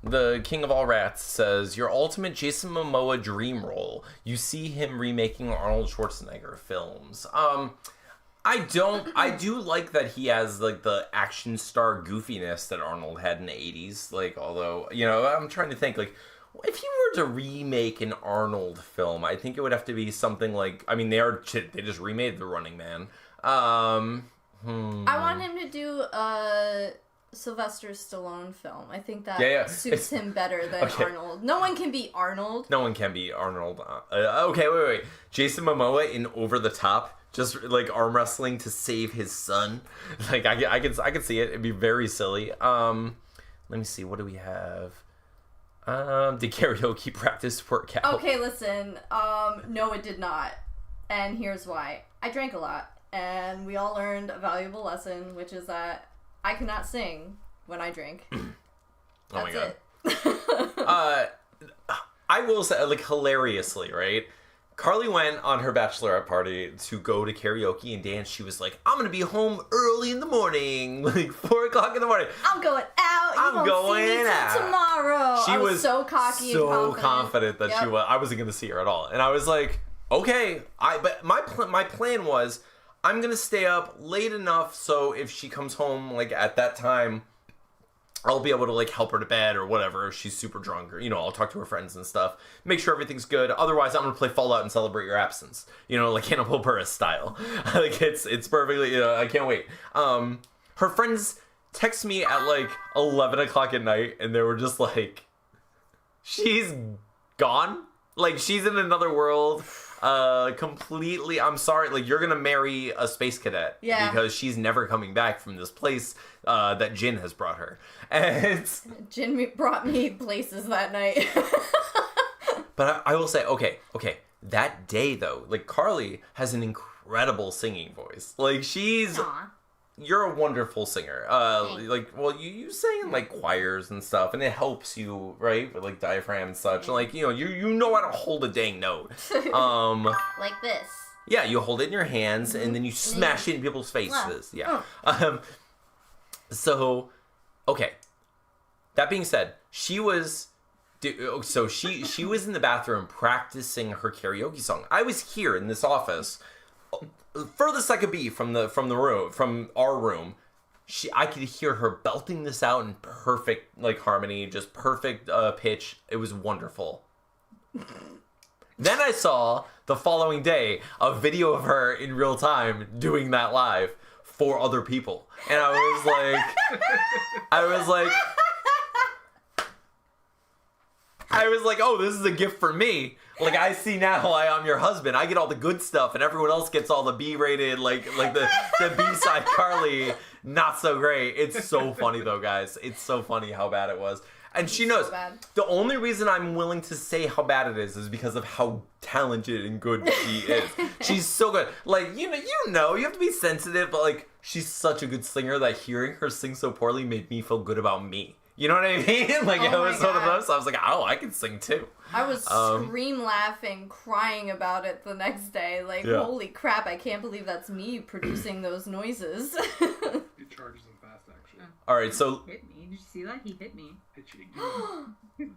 the king of all rats, says, your ultimate Jason Momoa dream role. You see him remaking Arnold Schwarzenegger films. I do like that he has like the action star goofiness that Arnold had in the 80s. Like, although, I'm trying to think, like, if you were to remake an Arnold film, I think it would have to be something like, I mean, they just remade The Running Man. I want him to do a Sylvester Stallone film. I think that Yeah. suits him better than Okay. Arnold. No one can beat Arnold. No one can be Arnold. Okay, wait. Jason Momoa in Over the Top, just like arm wrestling to save his son. Like I could see it. It'd be very silly. Let me see. What do we have? Did karaoke practice work out? Okay, listen. No, it did not. And here's why. I drank a lot. And we all learned a valuable lesson, which is that I cannot sing when I drink. Oh my That's god. it. I will say, like, hilariously, right? Carly went on her bachelorette party to go to karaoke and dance. She was like, I'm gonna be home early in the morning, like 4 o'clock in the morning. I'm going out. You I'm won't going see me till out. tomorrow. She I was so cocky and so confident. that she Yep. was. I wasn't gonna see her at all, and I was like, okay. But my plan was, I'm gonna stay up late enough so if she comes home like at that time, I'll be able to like help her to bed or whatever if she's super drunk, or I'll talk to her friends and stuff, make sure everything's good. Otherwise, I'm gonna play Fallout and celebrate your absence, like Hannibal Buress style. Like it's perfectly, I can't wait. Her friends text me at like 11 o'clock at night, and they were just like, she's gone, like she's in another world. Completely, I'm sorry, like you're gonna marry a space cadet, because she's never coming back from this place that Jin has brought her. And Jin brought me places that night. but I will say, okay, that day though, like Carly has an incredible singing voice. Like she's you're a wonderful singer. You sing in like choirs and stuff, and it helps you, right, with like diaphragm and such. And, like you know how to hold a dang note. Like this. Yeah, you hold it in your hands and then you smash it in people's faces. Yeah. So, okay. That being said, she was. So she was in the bathroom practicing her karaoke song. I was here in this office. Furthest I could be from our room, I could hear her belting this out in perfect like harmony, just perfect pitch. It was wonderful. Then I saw the following day a video of her in real time doing that live for other people, and I was like, oh, this is a gift for me. Like, I see now I'm your husband. I get all the good stuff, and everyone else gets all the B-rated, like the B-side Carly, not so great. It's so funny, though, guys. It's so funny how bad it was. And she knows. So the only reason I'm willing to say how bad it is because of how talented and good she is. She's so good. Like, you have to be sensitive, but, like, she's such a good singer that hearing her sing so poorly made me feel good about me. You know what I mean? Like, it was one of those. I was like, oh, I can sing too. I was scream laughing, crying about it the next day. Like, holy crap, I can't believe that's me producing those noises. It charges them fast, actually. All right, so... Hit me. Did you see that? He hit me. Hit you.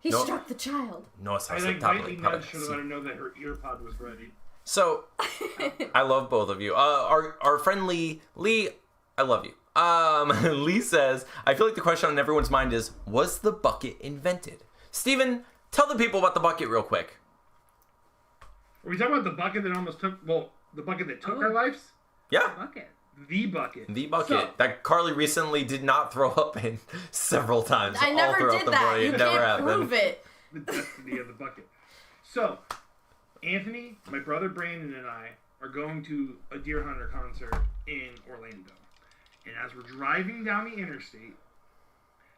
He struck the child. No, I lightly nudged her to let her know that her ear pod was ready. So, I love both of you. Our friend Lee, I love you. Lee says, I feel like the question on everyone's mind is, was the bucket invented? Steven, tell the people about the bucket real quick. Are we talking about the bucket that almost took, the bucket that took our lives? Yeah. Bucket. The bucket. The bucket that Carly recently did not throw up in several times. I never did that. You can't prove it. The destiny of the bucket. So, Anthony, my brother Brandon, and I are going to a Deer Hunter concert in Orlando. And as we're driving down the interstate,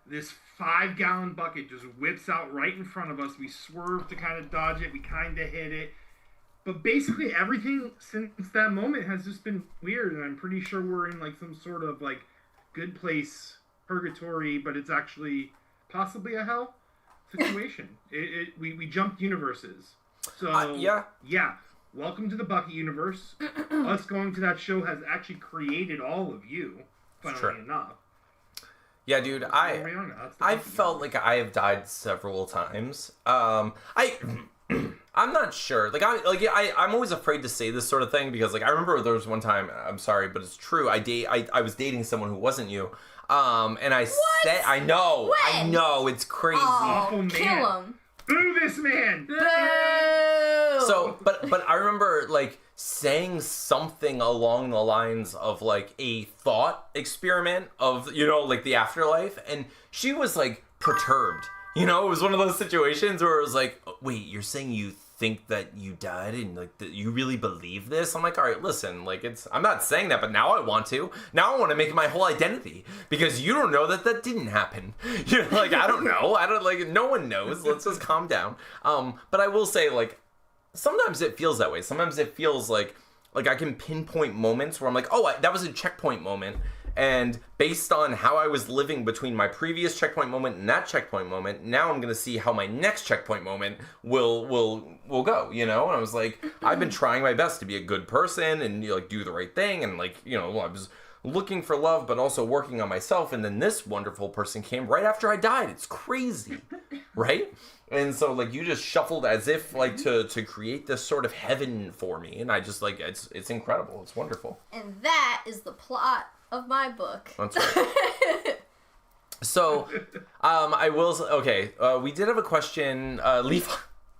this 5-gallon bucket just whips out right in front of us. We swerve to kind of dodge it. We kind of hit it. But basically everything since that moment has just been weird. And I'm pretty sure we're in like some sort of like good place, purgatory, but it's actually possibly a hell situation. We jumped universes. So, yeah. Welcome to the Bucket universe. Us going to that show has actually created all of you. Funnily enough. Yeah, I'm felt like I have died several times. I'm not sure. I'm always afraid to say this sort of thing because I remember there was one time. I'm sorry, but it's true. I was dating someone who wasn't you. And I said, I know, it's crazy. Awful man. Kill him. Boo this man. Boo! So, but I remember saying something along the lines of a thought experiment of the afterlife, and she was perturbed. It was one of those situations where it was wait, you're saying you think that you died and that you really believe this? I'm all right, listen, I'm not saying that, but now I want to make it my whole identity because you don't know that didn't happen. I don't know. No one knows. Let's just calm down. But I will say sometimes it feels that way. Sometimes it feels like I can pinpoint moments where I'm that was a checkpoint moment. And based on how I was living between my previous checkpoint moment and that checkpoint moment, now I'm going to see how my next checkpoint moment will go, And I was I've been trying my best to be a good person and do the right thing. And I was looking for love, but also working on myself. And then this wonderful person came right after I died. It's crazy, right? And so you just shuffled as if to create this sort of heaven for me. And I just it's incredible. It's wonderful. And that is the plot of my book. That's right. So, I will. Okay, we did have a question.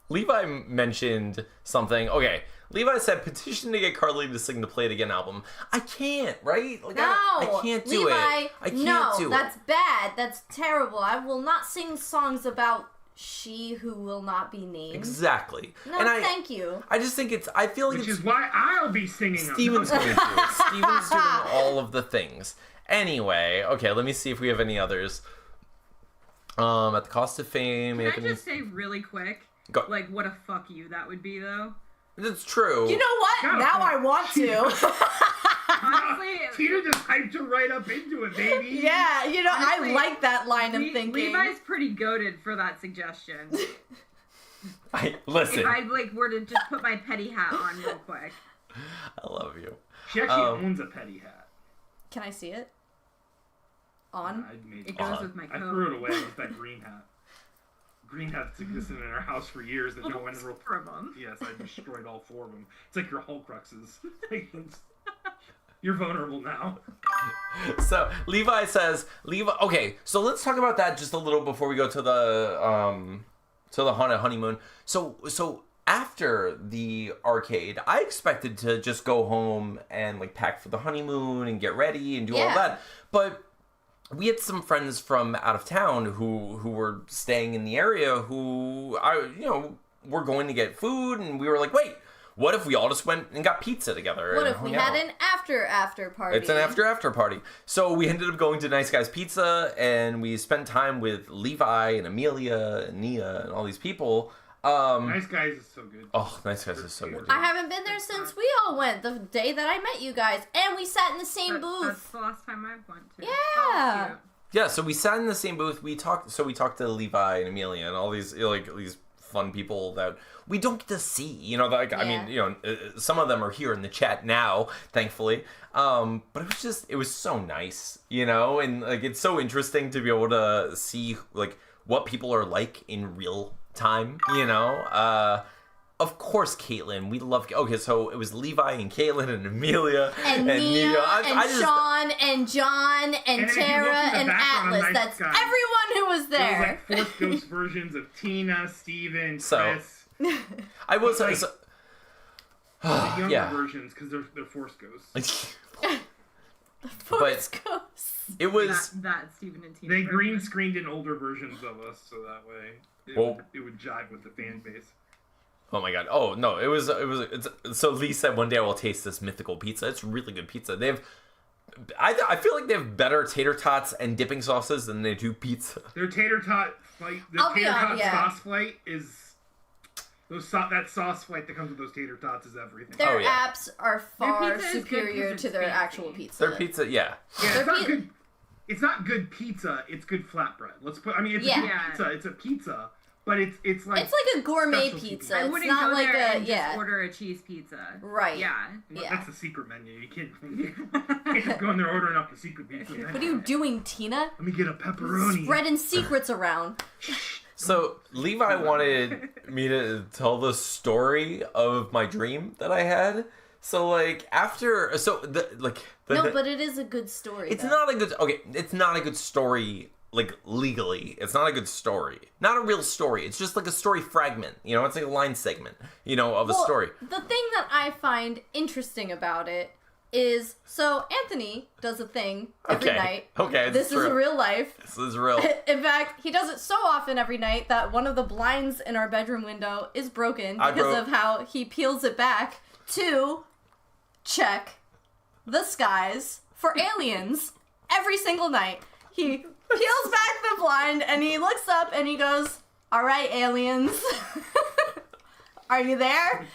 Levi mentioned something. Okay, Levi said petition to get Carly to sing the Play It Again album. I can't, right? Like, No, I can't do Levi, it. I can't do that's it. bad. That's terrible. I will not sing songs about she who will not be named. Exactly. No, and thank you. I just think I feel like Which it's is why I'll be singing them. Steven's going to do it. Steven's doing all of the things. Anyway, okay, let me see if we have any others. At the cost of fame, Can I Anthony. just say really quick, Go. like what a fuck you that would be though. It's true. You know what? Shut Now up. I want to. Honestly, Tina just hyped her right up into it, baby. Yeah, you know, Honestly, I like that line of thinking. Levi's pretty goated for that suggestion. Listen, If I like were to just put my petty hat on real quick. I love you. She actually owns a petty hat. Can I see it? On? I made It goes Uh-huh. with my I coat. threw it away with that green hat. Green hat's existed in our house for years that no one ever. For a month. Yes, I destroyed all 4 of them. It's like your Hulkruxes. You're vulnerable now. So Levi says, Okay, so let's talk about that just a little before we go to the haunted honeymoon. So after the arcade, I expected to just go home and like pack for the honeymoon and get ready and do all Yeah. that, but we had some friends from out of town who were staying in the area who were going to get food, and we were like, wait, what if we all just went and got pizza together? What and if we hung had out? an after party? It's an after party. So we ended up going to Nice Guys Pizza, and we spent time with Levi and Amelia and Nia and all these people. Nice Guys is so good. Oh, Nice Guys is so good. I haven't been there since we all went, the day that I met you guys, and we sat in the same That's booth. the last time I went to. Yeah. Oh, cute. Yeah, so we sat in the same booth. We talked to Levi and Amelia and all these these fun people that we don't get to see. I mean, some of them are here in the chat now, thankfully. But it was so nice, and like it's so interesting to be able to see like what people are like in real time, Of course, Caitlin. We love. Okay, so it was Levi and Caitlin and Amelia And Nia, I just- Sean, and John, and And if you look Tara, at the and background of Atlas. Nice That's Guys, everyone who was There was there. like Force Ghost versions of Tina, Steven, So- Chris. I was. Like- so- Younger yeah. versions because they're Force Ghosts. Force Ghosts. It was. That Stephen and Tina. They version. green screened in older versions of us so that way it would jive with the fan base. Oh my god. Oh no, so Lee said one day I will taste this mythical pizza. It's really good pizza. I feel like they have better tater tots and dipping sauces than they do pizza. Their tater tot flight, I'll be tater tot honest, yeah. sauce flight is that sauce flight that comes with those tater tots is everything. Their Oh, yeah. apps are Their far pizza is good superior 'cause to it's their fancy. actual pizza. Their pizza, yeah. Yeah, it's Their not pi- good. It's not good pizza. It's good flatbread. It's Yeah. a good pizza. It's a pizza, but it's like It's like a gourmet specialty pizza. I It's wouldn't not go like there a and just order a cheese pizza. Right. Yeah. Yeah. That's the secret menu. You can't just go in there ordering up the secret pizza. What are you doing, Tina? Let me get a pepperoni. Spreading secrets around. So Levi wanted me to tell the story of my dream that I had. So like after, No, but it is a good story. it's though. not a good. Okay, it's not a good story. Like legally, it's not a good story. Not a real story. It's just like a story fragment. It's like a line segment. Of a Well, story. The thing that I find interesting about it is, so Anthony does a thing every Okay. night. Okay, it's This is true. real life. This is real. In fact, he does it so often every night that one of the blinds in our bedroom window is broken I because broke- of how he peels it back to check the skies for aliens every single night. He peels back the blind and he looks up and he goes, "All right, aliens, are you there?"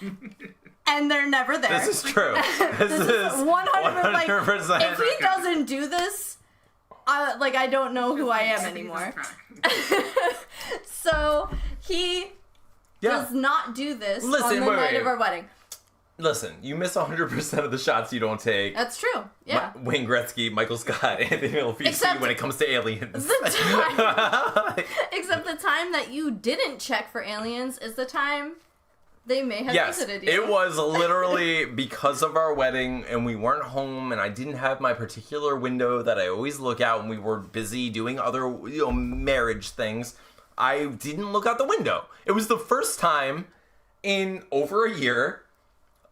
And they're never there. This is true. This is 100%. Like, 100%. if he doesn't do this, I don't know who I am anymore. So he does not do this on Listen, the wait, night wait. of our wedding. Listen, you miss 100% of the shots you don't take. That's true. Yeah. Wayne Gretzky, Michael Scott, Anthony Lafitte Except- when it comes to aliens. The time, except the time that you didn't check for aliens is the time They may have Yes, visited you. it was literally because of our wedding and we weren't home and I didn't have my particular window that I always look out and we were busy doing other, marriage things. I didn't look out the window. It was the first time in over a year.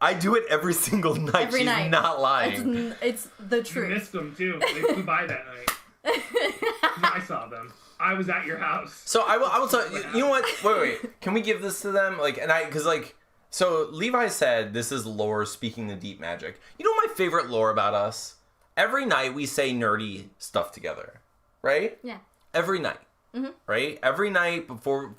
I do it every single night. Every She's night. not lying. It's the You truth. missed them too. They flew by that night. I saw them. I was at your house. So I will tell you. You know what? Wait. Can we give this to them? So Levi said this is lore speaking the deep magic. You know my favorite lore about us? Every night we say nerdy stuff together, right? Yeah. Every night. Mm-hmm. Right? Every night before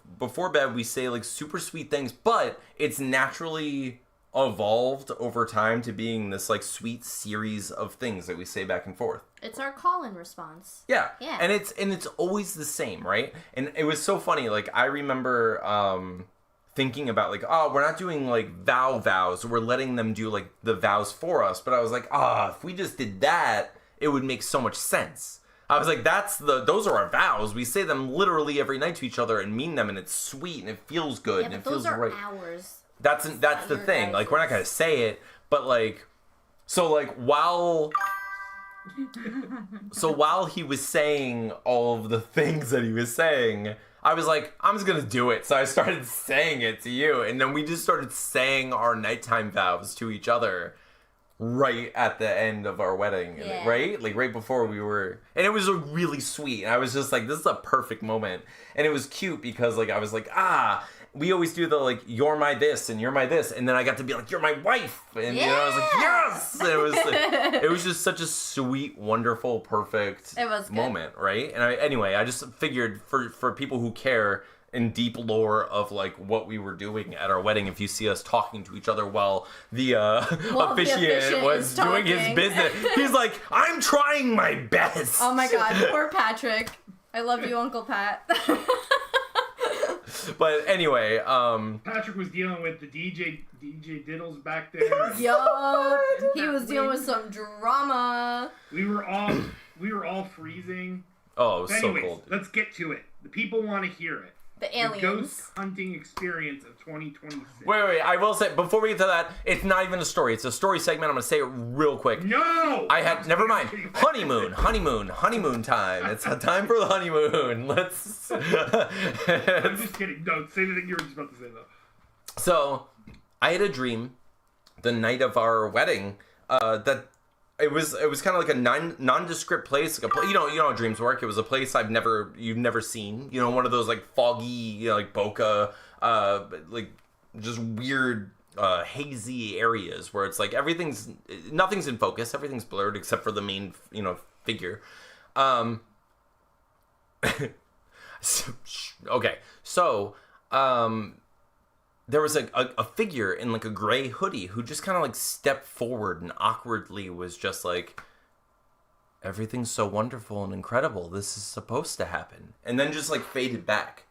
bed we say like super sweet things, but it's naturally evolved over time to being this like sweet series of things that we say back and forth. It's our call-in response. Yeah. Yeah. And it's always the same, right? And it was so funny. Like I remember thinking about like, oh, we're not doing like vows. We're letting them do like the vows for us. But I was like, if we just did that, it would make so much sense. I was like, those are our vows. We say them literally every night to each other and mean them, and it's sweet and it feels good Yeah, and but it feels those are right. ours. That's the your thing. Like we're not gonna say it, but like, so like while he was saying all of the things that he was saying, I was like, I'm just gonna do it. So I started saying it to you, and then we just started saying our nighttime vows to each other right at the end of our wedding, Yeah. right? Like right before we were, and it was really sweet. And I was just like, this is a perfect moment, and it was cute because like I was like, we always do the like you're my this and you're my this, and then I got to be like you're my wife, and I was like yes. And it was just such a sweet, wonderful, perfect It was good. moment, right? And I just figured for people who care in deep lore of like what we were doing at our wedding, if you see us talking to each other while the officiant officiant was is doing his talking. business, he's like, I'm trying my best. Oh my god, poor Patrick. I love you, Uncle Pat. But anyway, Patrick was dealing with the DJ Diddles back there. Yo, he was dealing with some drama. We were all freezing. oh, it was But so anyways, cold. let's get to it. The people want to hear it. The The aliens. ghost hunting experience of 2026. Wait, I will say, before we get to that, it's not even a story. It's a story segment. I'm going to say it real quick. No! Never mind. Honeymoon time. It's a time for the honeymoon. Let's. I'm just kidding. No, say the thing you were just about to say, though. So, I had a dream the night of our wedding that it was kind of like a nondescript place, like you know how dreams work. It was a place you've never seen. You know, one of those like foggy, like Boca, like just weird hazy areas where it's like nothing's in focus, everything's blurred except for the main figure. So there was a figure in like a gray hoodie who just kind of like stepped forward and awkwardly was just like, everything's so wonderful and incredible, this is supposed to happen, and then just like faded back.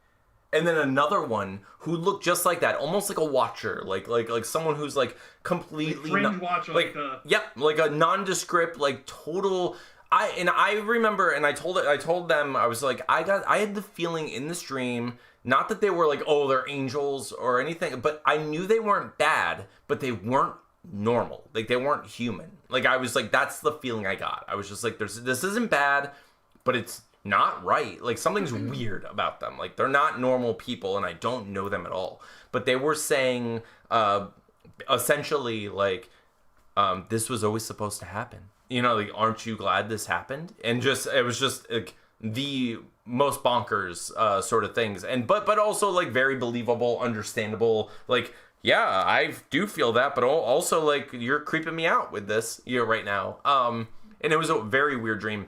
And then another one who looked just like that, almost like a watcher, like someone who's like completely Fringe watcher, like the... Yep, like a nondescript, like total. I remember, and I told them, I was like, I had the feeling in this dream, not that they were like, oh, they're angels or anything, but I knew they weren't bad, but they weren't normal, like they weren't human. Like I was like, that's the feeling I got. I was just like, this isn't bad, but it's not right. Like something's weird about them. Like they're not normal people, and I don't know them at all. But they were saying, essentially, like, this was always supposed to happen. Like, aren't you glad this happened? And it was just like the most bonkers sort of things, and but also like very believable, understandable. Like, yeah, I do feel that, but also like you're creeping me out with this right now. And it was a very weird dream.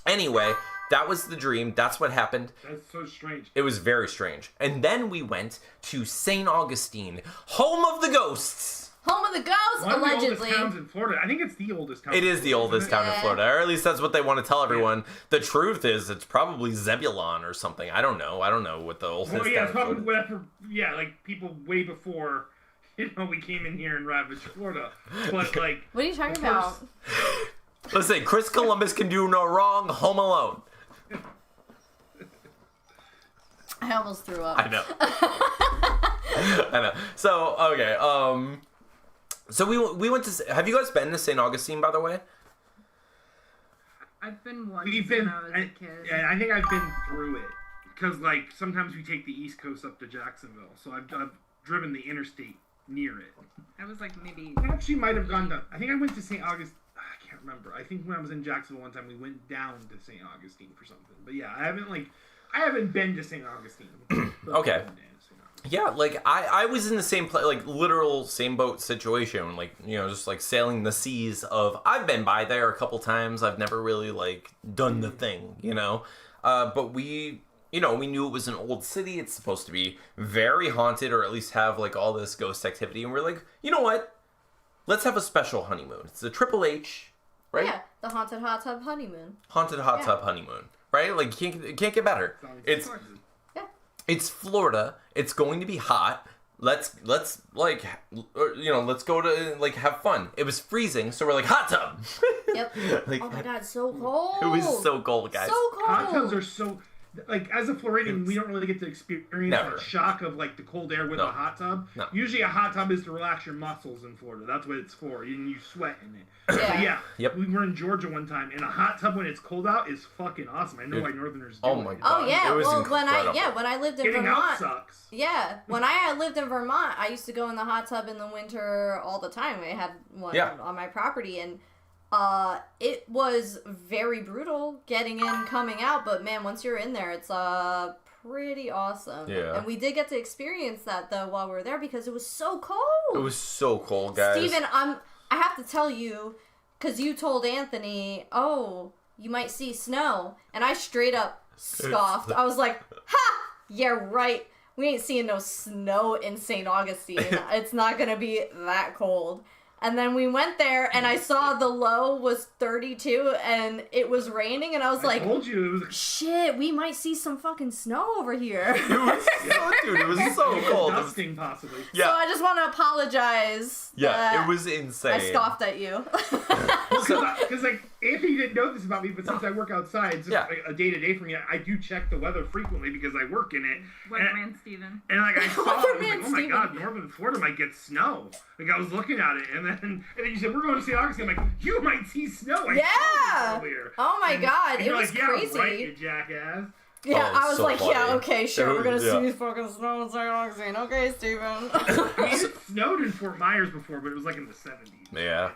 Anyway, that was the dream. That's what happened. That's so strange. It was very strange. And then we went to St. Augustine, home of the ghosts. Home of the ghosts, One of the allegedly. oldest towns in Florida. I think it's the oldest town. It is the oldest town in Yeah. Florida, or at least that's what they want to tell everyone. The truth is, it's probably Zebulon or something. I don't know what the oldest Well, yeah, town it's in probably Florida. whatever. Yeah, like people way before, we came in here and ravaged Florida. But like, What are you talking of about? course- Let's say Chris Columbus can do no wrong. Home Alone. I almost threw up. I know. I know. So okay. So we went to. Have you guys been to St. Augustine, by the way? I've been once We've when been. I was a kid. Yeah, I think I've been through it because like sometimes we take the East Coast up to Jacksonville, so I've driven the interstate near it. I was like maybe. I actually might have gone to. I think I went to St. Augustine. I can't remember. I think when I was in Jacksonville one time, we went down to St. Augustine for something. But yeah, I haven't been to St. Augustine. Okay. Yeah, like I was in the same place, like literal same boat situation, like, you know, just like sailing the seas of, I've been by there a couple times, I've never really like done the thing, you know, but we, you know, we knew it was an old city, it's supposed to be very haunted, or at least have like all this ghost activity, and we're like, you know what, let's have a special honeymoon. It's the Triple H, right? Yeah, the haunted hot tub honeymoon. Haunted hot tub honeymoon, right? Like, it can't get better. It's Florida. It's going to be hot. Let's like, you know, let's go to like have fun. It was freezing, so we're like, hot tub. Yep. Like, Oh my god, so cold. it was so cold, guys. So cold. Hot tubs are so. Like, as a Floridian, we don't really get to experience Never. that shock of, like, the cold air with No. a hot tub. No. Usually a hot tub is to relax your muscles in Florida. That's what it's for. And you sweat in it. Yeah. But yeah, Yep. we were in Georgia one time, and a hot tub when it's cold out is fucking awesome. I know It- why Northerners do oh it. my God. Oh yeah, It was well incredible. when I lived in Getting out Vermont, sucks. yeah, when I lived in Vermont, I used to go in the hot tub in the winter all the time. I had one Yeah. on my property, and it was very brutal getting in, coming out. But man, once you're in there, it's pretty awesome. Yeah. And we did get to experience that though while we were there because it was so cold. It was so cold, guys. Steven, I have to tell you, because you told Anthony, oh, you might see snow. And I straight up scoffed. I was like, ha! Yeah, right. We ain't seeing no snow in St. Augustine. It's not going to be that cold. And then we went there, and I saw the low was 32, and it was raining, and I was I like, told you it was shit, we might see some fucking snow over here. It was so, dude, it was so cold. It was- dusting, possibly. yeah. So I just want to apologize. Yeah, that it was insane. I scoffed at you. Because like Anthony didn't know this about me, but since I work outside, it's just Yeah. like a day to day for me. I do check the weather frequently because I work in it. Weatherman Steven. And like I saw, it, I was Weatherman like, oh my Steven. god, Northern Florida might get snow. Like I was looking at it, and then you said we're going to St. Augustine. I'm like, you might see snow. I Yeah. saw this earlier. Oh my god, And it you're was like, yeah, crazy. right, you jackass. Yeah, Oh, I was so like, funny. yeah, okay, sure, It we're gonna was- see yeah. fucking snow in St. Augustine. Okay, Steven. I mean, it snowed in Fort Myers before, but it was like in the 70s. Yeah.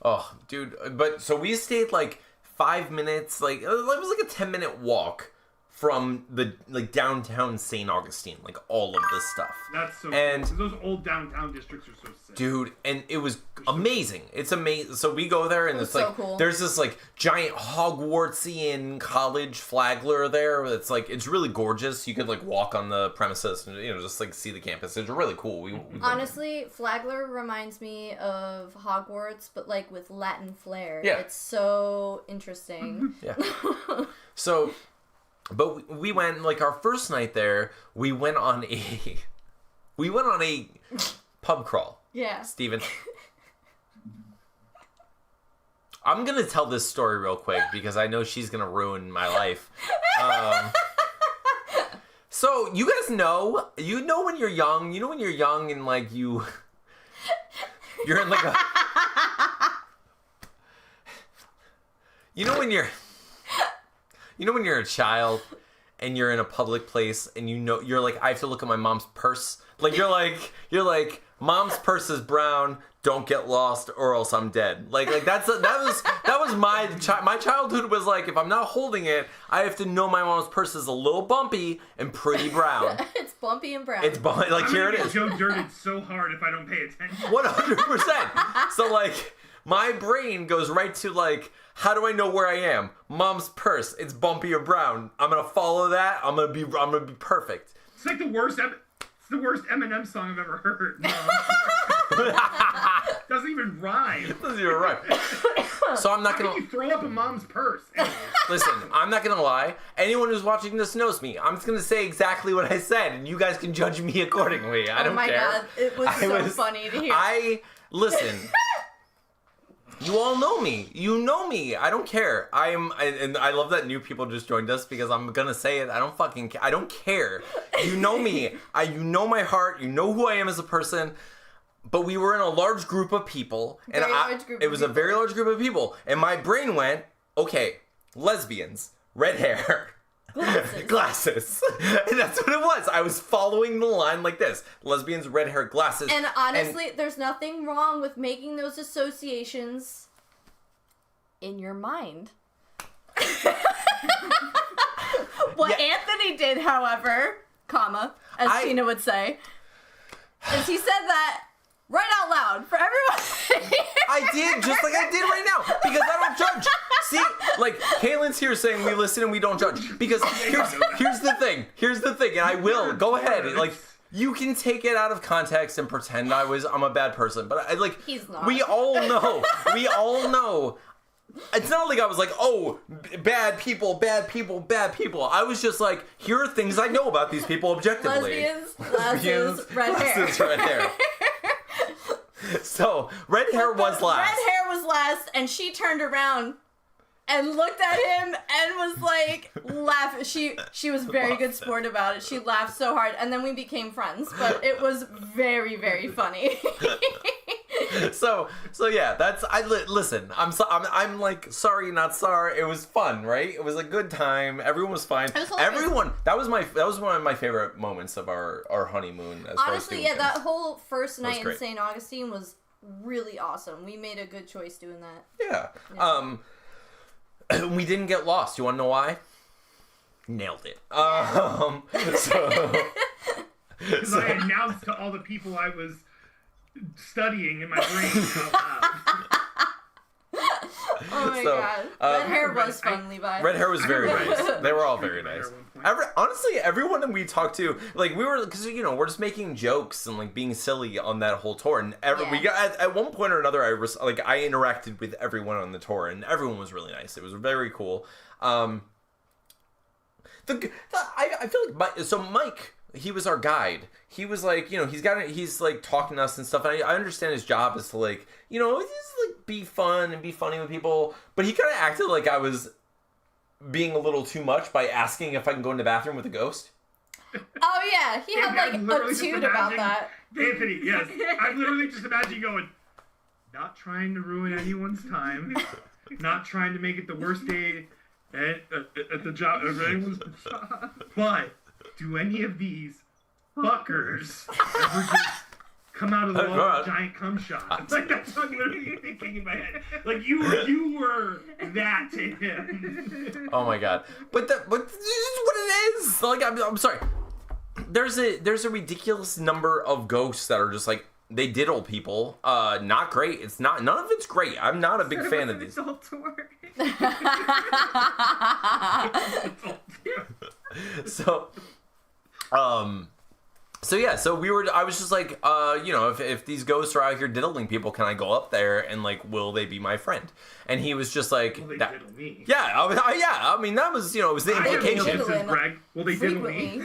Oh, dude. But so we stayed like 5 minutes, like it was like a 10-minute walk from the like downtown St. Augustine, like all of this stuff. That's so And- cool. 'Cause those old downtown districts are so sick. Dude, and it was amazing. It's amazing. So we go there, and It was it's like so cool. there's this like giant Hogwartsian college flagler there. It's like it's really gorgeous. You could like walk on the premises and just like see the campus. It's really cool. We Honestly, Flagler reminds me of Hogwarts, but like with Latin flair. Yeah. It's so interesting. yeah. So, but we went like our first night there. We went on a pub crawl. Yeah. Steven. I'm gonna tell this story real quick because I know she's gonna ruin my life. So you guys know, when you're young, and like you're in like a, when you're a child and you're in a public place and you're like, I have to look at my mom's purse. Like you're like, mom's purse is brown. Don't get lost or else I'm dead. Like that was my childhood was like, if I'm not holding it, I have to know my mom's purse is a little bumpy and pretty brown. It's bumpy and brown. It's bumpy. Like I'm here gonna it get is. Joe dirted so hard if I don't pay attention. 100%. So like my brain goes right to like, how do I know where I am? Mom's purse. It's bumpy or brown. I'm gonna follow that. I'm gonna be perfect. It's like the worst Eminem song I've ever heard. Doesn't even rhyme. You're right. So I'm not How can gonna you throw up a mom's purse? Anyways. listen. I'm not gonna lie. Anyone who's watching this knows me. I'm just gonna say exactly what I said, and you guys can judge me accordingly. I oh don't my care. god, it was so funny to hear. Listen. You all know me. You know me. I don't care. And I love that new people just joined us because I'm gonna say it. I don't care. You know me. You know my heart. You know who I am as a person. But we were in a large group of people, and it was a very large group of people, and my brain went, okay, lesbians, red hair. Glasses. And that's what it was. I was following the line like this. Lesbians, red hair, glasses. And honestly, there's nothing wrong with making those associations in your mind. What Anthony did, however, as Tina would say, is he said that right out loud for everyone. I did, just like I did right now, because I don't judge. See, like, Kaylin's here saying we listen and we don't judge. Because here's the thing, and I will, go ahead, like, you can take it out of context and pretend I'm a bad person, but He's not. we all know. It's not like I was like, oh, bad people. I was just like, here are things I know about these people objectively. Lesbians, glasses, red hair. So, red hair was last. Red hair was last, and she turned around and looked at him and was like, laughing. She was very good sport about it. She laughed so hard, and then we became friends. But it was very, very funny. So yeah, listen. I'm like sorry, not sorry. It was fun, right? It was a good time. Everyone was fine. Everyone. That was one of my favorite moments of our honeymoon. Honestly, yeah, that whole first night in St. Augustine was really awesome. We made a good choice doing that. Yeah. We didn't get lost. You want to know why? Nailed it. Because I announced to all the people I was studying in my brain out loud. Oh my god. Red hair was fun, Levi. Red hair was very nice. They were all very nice. Honestly, everyone that we talked to, like, we were, because, you know, we're just making jokes and, like, being silly on that whole tour. And we got, at one point or another, I interacted with everyone on the tour, and everyone was really nice. It was very cool. I feel like, Mike, he was our guide. He was like, you know, he's like talking to us and stuff. And I understand his job is to, like, you know, just like be fun and be funny with people. But he kind of acted like I was being a little too much by asking if I can go in the bathroom with a ghost. Oh yeah, he had like a toot about that. Anthony, yes. I'm literally just imagining going, not trying to ruin anyone's time, not trying to make it the worst day at the job of anyone's job. But do any of these fuckers ever just come out of the wall with a giant cum shot? Like, that's what I'm literally thinking in my head. Like, you were that to him. Oh my god! But this is what it is. Like, I'm sorry. There's a ridiculous number of ghosts that are just like, they diddle people. Not great. It's not. None of it's great. I'm not a big fan of these. I was just like, you know, if these ghosts are out here diddling people, can I go up there and, like, will they be my friend? And he was just like, will they diddle me? Yeah, I mean, that was, you know, it was the implication. Greg, will they diddle me?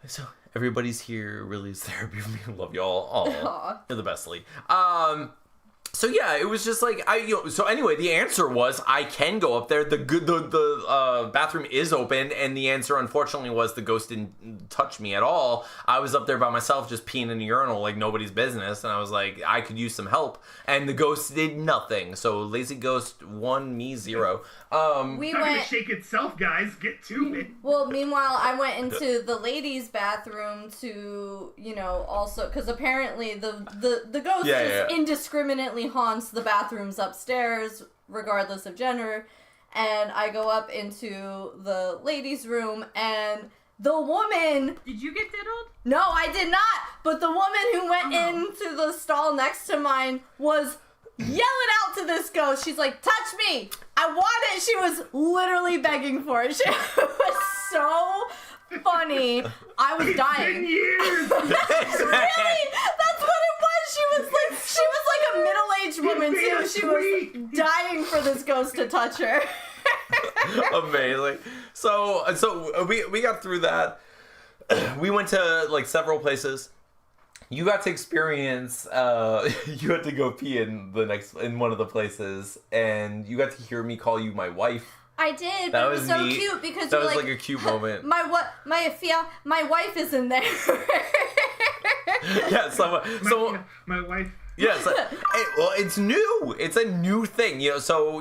So everybody's here, really is therapy for me. Love y'all. Aww. You're the best, Lee. So yeah, it was just like so anyway, the answer was I can go up there. The bathroom is open, and the answer unfortunately was the ghost didn't touch me at all. I was up there by myself, just peeing in a urinal like nobody's business, and I was like, I could use some help, and the ghost did nothing. So lazy ghost 1, me 0. We went to shake itself, guys. Get to it. Well, meanwhile, I went into the ladies' bathroom to, you know, also because apparently the ghost indiscriminately haunts the bathrooms upstairs, regardless of gender. And I go up into the ladies' room, and the woman. Did you get diddled? No, I did not. But the woman who went into the stall next to mine was yelling out to this ghost. She's like, "Touch me! I want it!" She was literally begging for it. She was so funny. I was dying. 10 years. Really? That's what it was. She was like a middle-aged woman too. She was dying for this ghost to touch her. Amazing. So we got through that. We went to like several places. you got to experience. You had to go pee in one of the places, and you got to hear me call you my wife. I did, That but it was was so neat. cute because That you're was like, like a cute moment. my wife is in there. Yeah, so My wife. yeah, well, it's new. It's a new thing, So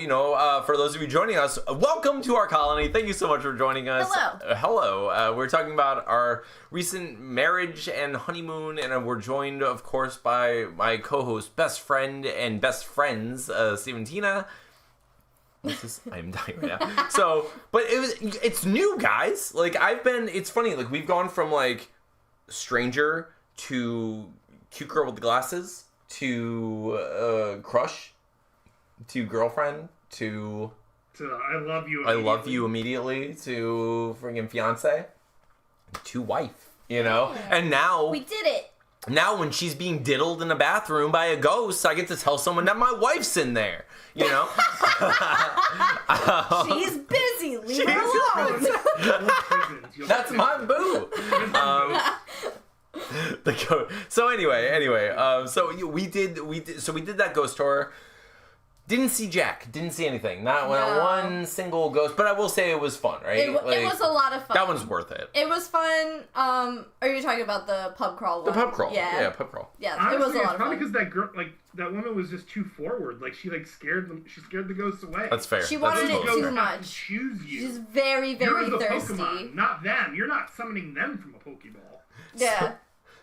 for those of you joining us, welcome to our colony. Thank you so much for joining us. Hello. Hello. We're talking about our recent marriage and honeymoon, and we're joined, of course, by my co-host, best friend, and best friends, Steve and Tina. I'm dying right now. So, but it's new, guys. Like it's funny. Like we've gone from like stranger to cute girl with the glasses to crush to girlfriend to I love you. I love you immediately to friggin' fiance to wife. And now We did it. now when she's being diddled in a bathroom by a ghost, I get to tell someone that my wife's in there. She's busy. Leave her alone. That's my boo. So anyway, so we did that ghost tour. Didn't see Jack. Didn't see anything. Not No. one single ghost. But I will say it was fun, right? It was a lot of fun. That one's worth it. It was fun. Are you talking about the pub crawl one? The pub crawl. Yeah. Pub crawl. Yeah, Honestly, it was a lot it's of probably fun. because that girl, that woman was just too forward. Like she scared them. She scared the ghosts away. That's fair. She That's wanted it totally too fair. Ghosts have to much. choose you. She's very, You're very the thirsty. Pokemon, not them. You're not summoning them from a Pokeball. Yeah.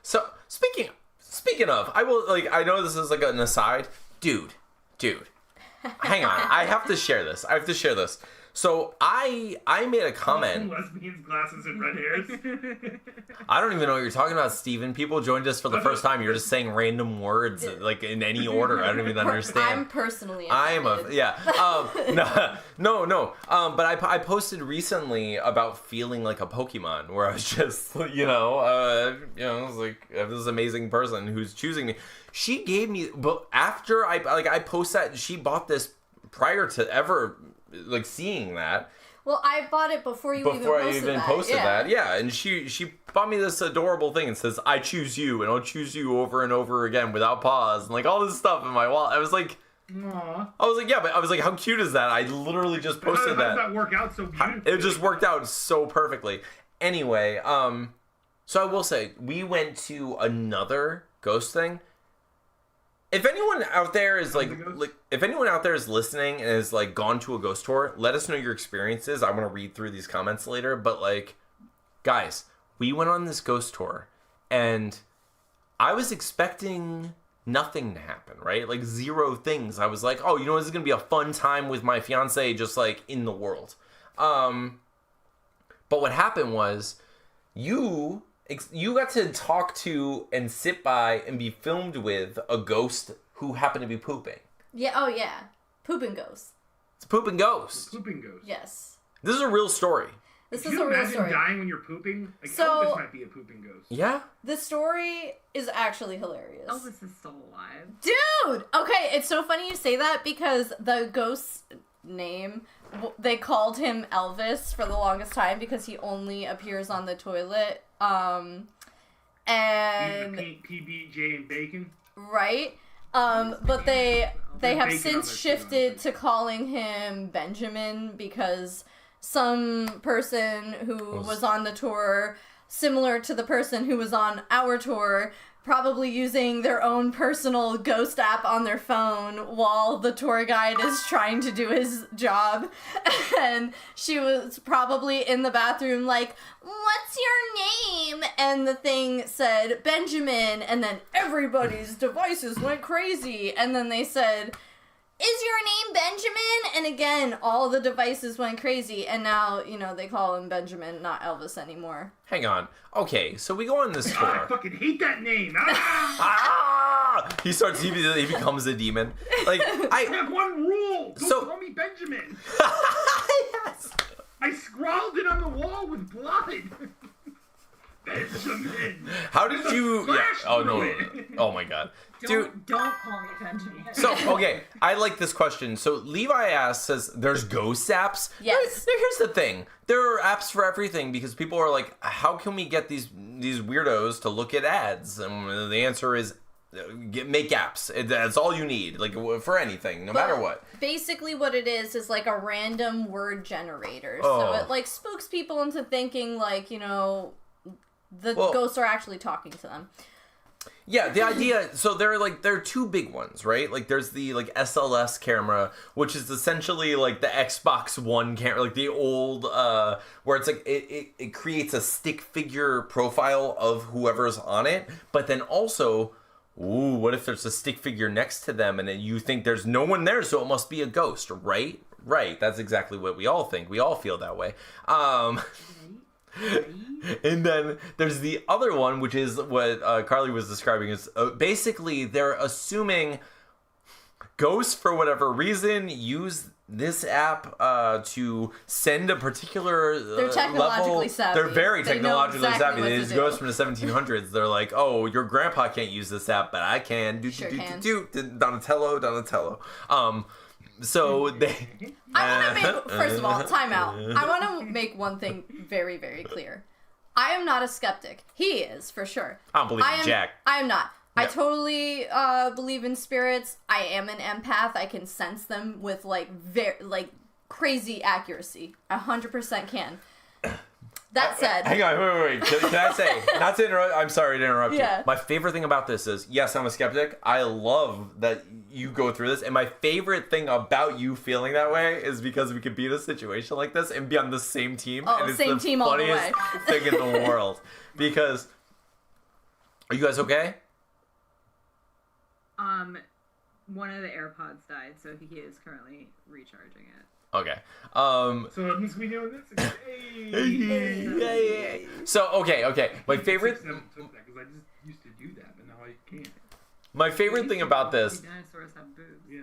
So speaking of, I will I know this is like an aside, dude. Hang on, I have to share this. So I made a comment. Lesbians, glasses, and red hairs. I don't even know what you're talking about, Steven. People joined us for the first time. You're just saying random words like in any order. I don't even understand. I'm personally I'm offended. No. But I posted recently about feeling like a Pokemon, where I was just, I was like, I have this amazing person who's choosing me. She gave me, but after I post that, she bought this prior to ever seeing that. Well, I bought it before you even posted that. Yeah, and she bought me this adorable thing and says, "I choose you, and I'll choose you over and over again without pause," and all this stuff in my wallet. I was like, Aww. yeah, but I was like, how cute is that? I literally just posted How does that work out so beautifully? It just worked out so perfectly. Anyway, so I will say, we went to another ghost thing. If anyone out there is if anyone out there is listening and has gone to a ghost tour, let us know your experiences. I want to read through these comments later, but guys, we went on this ghost tour and I was expecting nothing to happen, right? Zero things. I was like, oh, this is going to be a fun time with my fiance, just in the world. But what happened was you got to talk to and sit by and be filmed with a ghost who happened to be pooping. Yeah. Oh yeah. Pooping ghost. It's a pooping ghost. Pooping ghost. Yes. This is a real story. This Can is you a real imagine story. dying when you're pooping? So- Elvis might be a pooping ghost. Yeah? The story is actually hilarious. Elvis is still alive. Dude! Okay, it's so funny you say that because the ghost's name, they called him Elvis for the longest time because he only appears on the toilet. And... PBJ and bacon. Right? But they have Bacon on since their shifted to calling him Benjamin because some person who was on the tour, similar to the person who was on our tour, probably using their own personal ghost app on their phone while the tour guide is trying to do his job. And she was probably in the bathroom like, "What's your name?" And the thing said, "Benjamin." And then everybody's devices went crazy. And then they said, "Is your name Benjamin?" And again, all the devices went crazy. And now, they call him Benjamin, not Elvis anymore. Hang on. Okay, so we go on this Oh, I tour. fucking hate that name. He becomes a demon. I have one rule. Don't So- call me Benjamin. Yes. I scrawled it on the wall with blood. Benjamin. How did you? Yeah. Flash Oh through no. it. Oh my god. Dude. Don't call me Benjamin. So okay, I like this question. So Levi says, "There's ghost apps." Yes. Here's the thing: there are apps for everything because people are like, "How can we get these weirdos to look at ads?" And the answer is, make apps. That's all you need, like for anything, no matter what. Basically, what it is like a random word generator. Oh. So it like spooks people into thinking like the Well- ghosts are actually talking to them. Yeah, the idea. So there are two big ones, right? Like there's the SLS camera, which is essentially like the Xbox One camera, like the old where it's like it creates a stick figure profile of whoever's on it, but then also, ooh, what if there's a stick figure next to them and then you think there's no one there, so it must be a ghost, right? Right. That's exactly what we all think. We all feel that way. And then there's the other one, which is what Carly was describing as basically they're assuming ghosts, for whatever reason, use this app to send a particular They're technologically level. savvy. They're very They know technologically exactly savvy. what to These do. ghosts from the 1700s. They're like, oh, your grandpa can't use this app, but I can. Sure can. Donatello. So they. I want to make, first of all, time out. I want to make one thing very, very clear. I am not a skeptic. He is, for sure. I don't believe in Jack. I am not. I Yeah. totally believe in spirits. I am an empath. I can sense them with crazy accuracy. 100% can. That said, Hang on, wait. Can I say, not to interrupt, I'm sorry to interrupt Yeah. you. My favorite thing about this is, yes, I'm a skeptic. I love that you go through this. And my favorite thing about you feeling that way is because we could be in a situation like this and be on the same team. Oh, and it's same the team all the funniest way. thing in the world. Because, are you guys okay? One of the AirPods died, so he is currently recharging it. Okay. So it means we doing this. Hey. So, okay. My favorite... Because I just used to do that, but now I can't. My favorite thing about this... Dinosaurs have boobs. Yeah.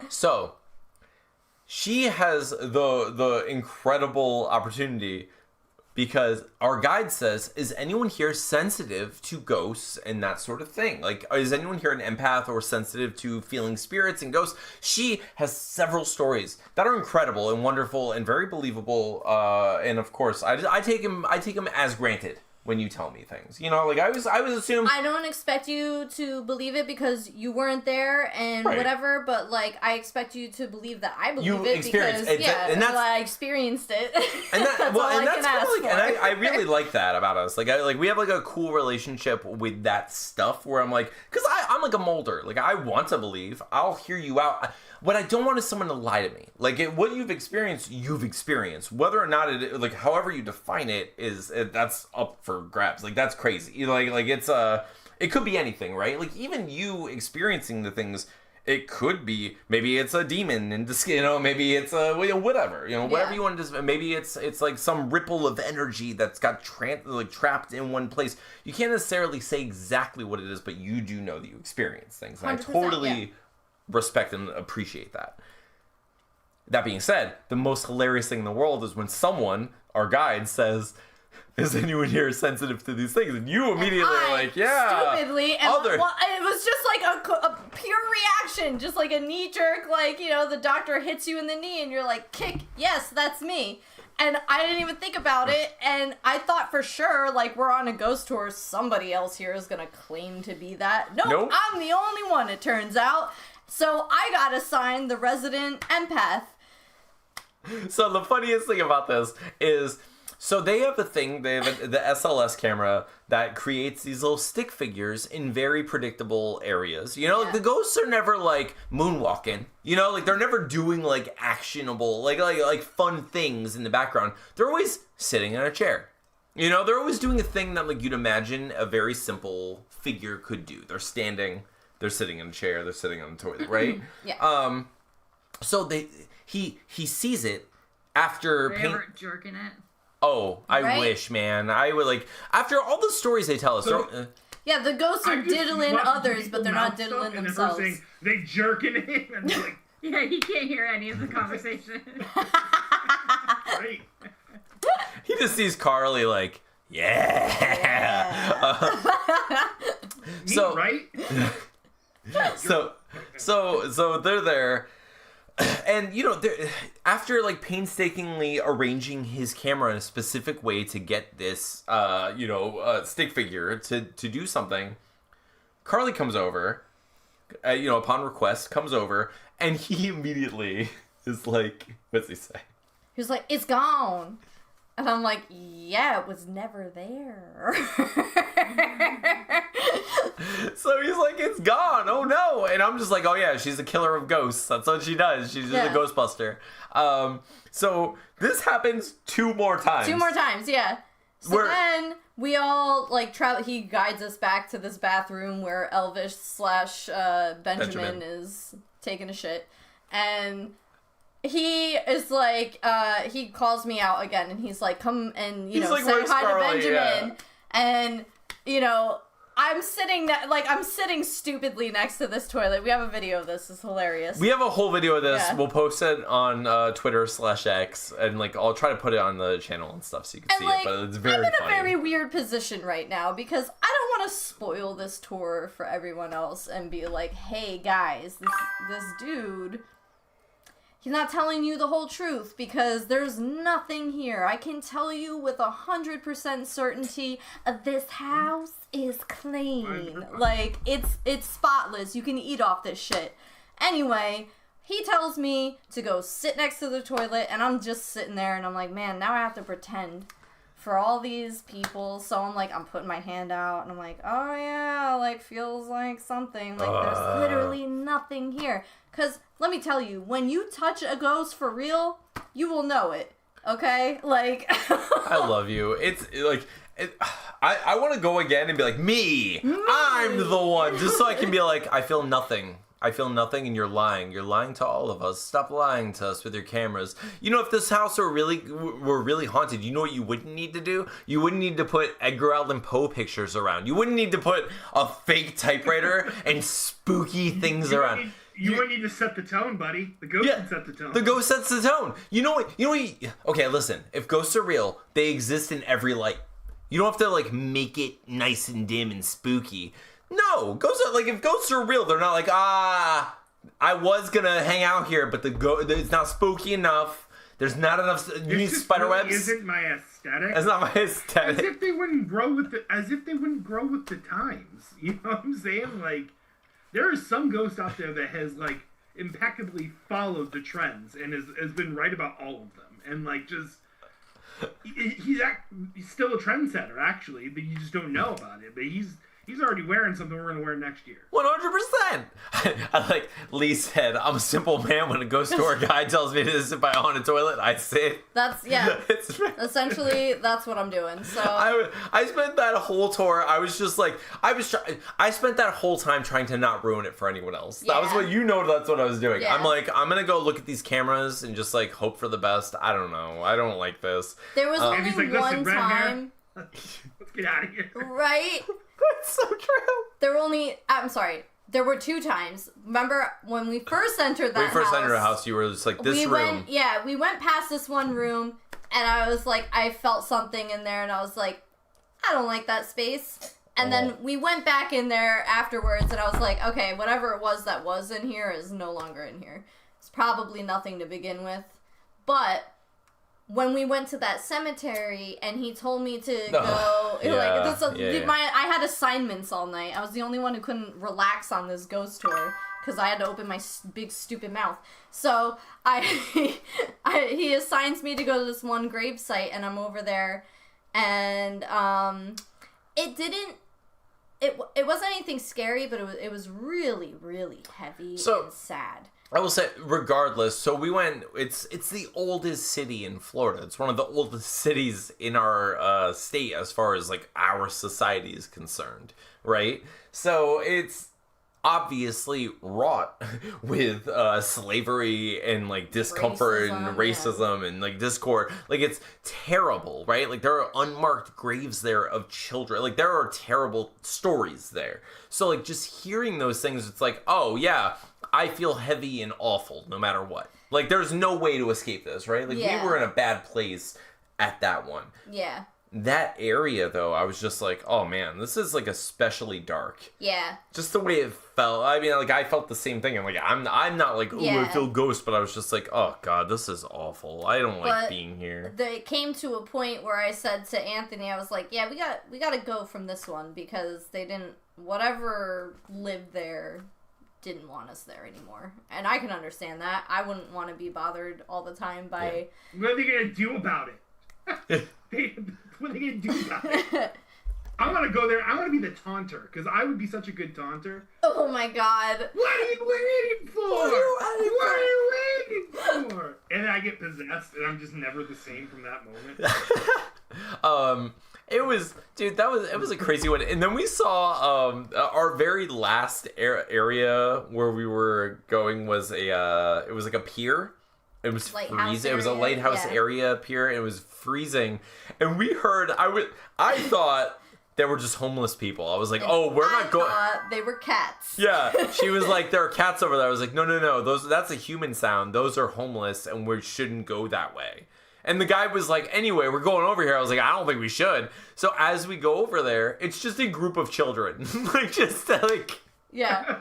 So, she has the incredible opportunity because our guide says, is anyone here sensitive to ghosts and that sort of thing? Like, is anyone here an empath or sensitive to feeling spirits and ghosts? She has several stories that are incredible and wonderful and very believable. And of course, I take them as granted when you tell me things. You know, like I was assume. I don't expect you to believe it because you weren't there and Right. whatever, but like I expect you to believe that I believe You it experienced because it, and that's- I experienced it. And that, that's well, all and I that's can kind ask of like, and for. I really like that about us. Like, we have like a cool relationship with that stuff where I'm like, because I'm like a molder. Like, I want to believe. I'll hear you out. What I don't want is someone to lie to me. Like, what you've experienced. Whether or not it, like, however you define it, that's up for grabs. Like, that's crazy. Like it's it could be anything, right? Like, even you experiencing the things. It could be, maybe it's a demon and maybe it's a whatever, whatever Yeah. you want to. Maybe it's like some ripple of energy that's got trapped in one place. You can't necessarily say exactly what it is, but you do know that you experience things, and I 100%, totally yeah. respect and appreciate that. That being said, the most hilarious thing in the world is when someone, our guide, says, is anyone here sensitive to these things? And you immediately are like, yeah. Stupidly, and it was just like a pure reaction, just like a knee jerk, like, the doctor hits you in the knee and you're like, kick, yes, that's me. And I didn't even think about it, and I thought for sure, like, we're on a ghost tour, somebody else here is gonna claim to be that. Nope. I'm the only one, it turns out. So I got assigned the resident empath. So the funniest thing about this is, so they have the SLS camera that creates these little stick figures in very predictable areas. Yeah. The ghosts are never like moonwalking. Like they're never doing like actionable, like fun things in the background. They're always sitting in a chair. They're always doing a thing that like you'd imagine a very simple figure could do. They're standing, they're sitting in a chair, they're sitting on the toilet, right? Yeah. So he sees it after They ever jerking it? Oh, I Right? wish, man. I would after all the stories they tell us. So- Yeah, the ghosts are I'm just diddling watching others, people but they're not mouth stuff, diddling and then her themselves. saying, they jerking it, and I'm like, Yeah, he can't hear any of the conversation. Right. He just sees Carly like, yeah. So right? so they're there, and after like painstakingly arranging his camera in a specific way to get this stick figure to do something, Carly comes over, upon request comes over, and he immediately is like, what's he say? He was like, it's gone. And I'm like, yeah, it was never there. So he's like, it's gone. Oh no. And I'm just like, oh yeah, she's a killer of ghosts. That's what she does. She's just a Ghostbuster. So this happens 2 more times. 2 more times, yeah. So then we all like travel. He guides us back to this bathroom where Elvish / Benjamin is taking a shit. And he is like, he calls me out again, and he's like, come and, say hi to Benjamin. Yeah. And, I'm sitting stupidly next to this toilet. We have a video of this. It's hilarious. We have a whole video of this. Yeah. We'll post it on Twitter /X, and I'll try to put it on the channel and stuff so you can see it. But it's very I'm in funny. a very weird position right now because I don't want to spoil this tour for everyone else and be like, hey guys, this dude, he's not telling you the whole truth because there's nothing here. I can tell you with 100% certainty, this house is clean. Like, it's spotless. You can eat off this shit. Anyway, he tells me to go sit next to the toilet, and I'm just sitting there, and I'm like, man, now I have to pretend for all these people. So I'm putting my hand out, and I'm like, oh yeah, feels like something. There's literally nothing here. Because, let me tell you, when you touch a ghost for real, you will know it. Okay? I love you. It's I want to go again and be like, me! I'm the one! Just so I can be like, I feel nothing. I feel nothing, and you're lying. You're lying to all of us. Stop lying to us with your cameras. If this house were really haunted, you know what you wouldn't need to do? You wouldn't need to put Edgar Allan Poe pictures around. You wouldn't need to put a fake typewriter and spooky things around. You wouldn't need to set the tone, buddy. The ghost can set the tone. The ghost sets the tone. You know what? Okay, listen. If ghosts are real, they exist in every light. You don't have to make it nice and dim and spooky. No, ghosts are if ghosts are real, they're not like, I was gonna hang out here, but it's not spooky enough. There's not enough. You need spider webs. Isn't my aesthetic? That's not my aesthetic. As if they wouldn't grow with the times. You know what I'm saying? There is some ghost out there that has impeccably followed the trends and has been right about all of them, and he's still a trendsetter actually, but you just don't know about it. But he's already wearing something we're gonna wear next year. 100%. I like Lee said, I'm a simple man. When a ghost tour guide tells me to sit by a haunted toilet, I sit. Essentially, that's what I'm doing. So I spent that whole tour. I was just I spent that whole time trying to not ruin it for anyone else. That was what that's what I was doing. Yeah. I'm gonna go look at these cameras and just hope for the best. I don't know. I don't like this. There was only one time. Let's get out of here. Right? That's so true. I'm sorry. There were 2 times. Remember when we first entered that house? When we first entered the house, you were just this room. We went past this one room, and I was like, I felt something in there, and I was like, I don't like that space. And then we went back in there afterwards, and I was like, okay, whatever it was that was in here is no longer in here. It's probably nothing to begin with. But when we went to that cemetery and he told me to go, I had assignments all night. I was the only one who couldn't relax on this ghost tour because I had to open my big stupid mouth. So he assigns me to go to this one grave site, and I'm over there, and it wasn't anything scary, but it was really, really heavy and sad. I will say, regardless, so we went, it's the oldest city in Florida. It's one of the oldest cities in our state as far as our society is concerned, right? So it's obviously wrought with slavery and like discomfort and racism and like discord. Like it's terrible, right? Like there are unmarked graves there of children. Like there are terrible stories there. So like just hearing those things, it's like, oh yeah, I feel heavy and awful no matter what. Like there's no way to escape this, right? Like we were in a bad place at that one. Yeah. That area, though, I was just like, oh, man, this is, like, especially dark. Yeah. Just the way it felt. I mean, like, I felt the same thing. I'm like, I'm not like, ooh, I feel ghost, but I was just like, oh, God, this is awful. I don't like being here. It came to a point where I said to Anthony, I was like, yeah, we got to go from this one because they didn't, whatever lived there didn't want us there anymore. And I can understand that. I wouldn't want to be bothered all the time by... What are they going to do about it? What are they going to do about it? I want to go there. I want to be the taunter because I would be such a good taunter. Oh my God. What are you waiting for? What are you waiting for? And then I get possessed and I'm just never the same from that moment. It was a crazy one. And then we saw our very last area where we were going was it was like a pier. It was freezing. It was a lighthouse area pier. And it was freezing, and we heard. I thought they were just homeless people. I was like, oh, we're not going. They were cats. Yeah, she was like, there are cats over there. I was like, no, that's a human sound. Those are homeless, and we shouldn't go that way. And the guy was like, anyway, we're going over here. I was like, I don't think we should. So as we go over there, it's just a group of children, like just like yeah.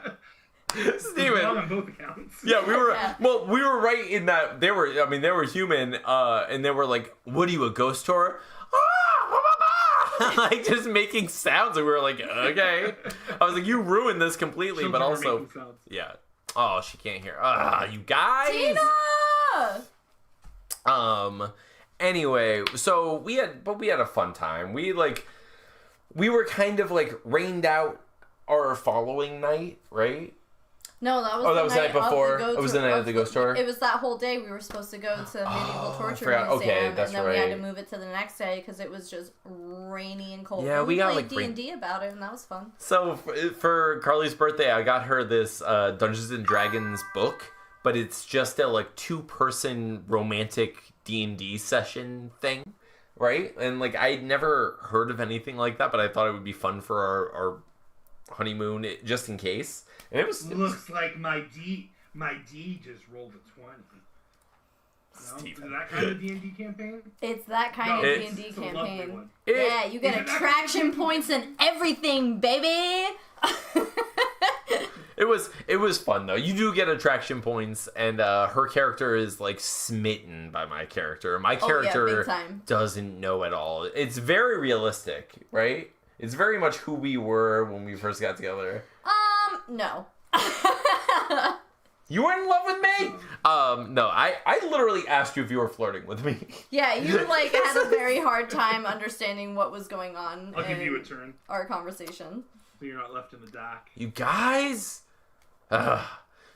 Steven. On both accounts. Yeah, we were. Well, we were right in that they were. I mean, they were human, and they were like, "What are you, a ghost tour?" Like just making sounds, and we were like, "Okay." I was like, "You ruined this completely," Children but also, yeah. Oh, she can't hear. You guys. Tina! Anyway, so we had a fun time. We were kind of like rained out our following night, right? No, that was the night before. It was the night of the ghost tour. It was that whole day we were supposed to go to Medieval Torture Museum, okay, that's and then we had to move it to the next day because it was just rainy and cold. Yeah, we got played D&D about it, and that was fun. So for Carly's birthday, I got her this Dungeons and Dragons book, but it's just a like 2-person romantic D&D session thing, right? And like I'd never heard of anything like that, but I thought it would be fun for our honeymoon just in case. And it was looks like my D just rolled a 20. No? Is that kind of D&D campaign? It's that kind of D&D campaign. Yeah, you get attraction points and everything, baby. It was fun though. You do get attraction points, and her character is like smitten by my character. My character doesn't know at all. It's very realistic, right? It's very much who we were when we first got together. No. You were in love with me? No, I literally asked you if you were flirting with me. Yeah, you like had a very hard time understanding what was going on. I'll give you a turn. Our conversation. So you're not left in the dark. You guys?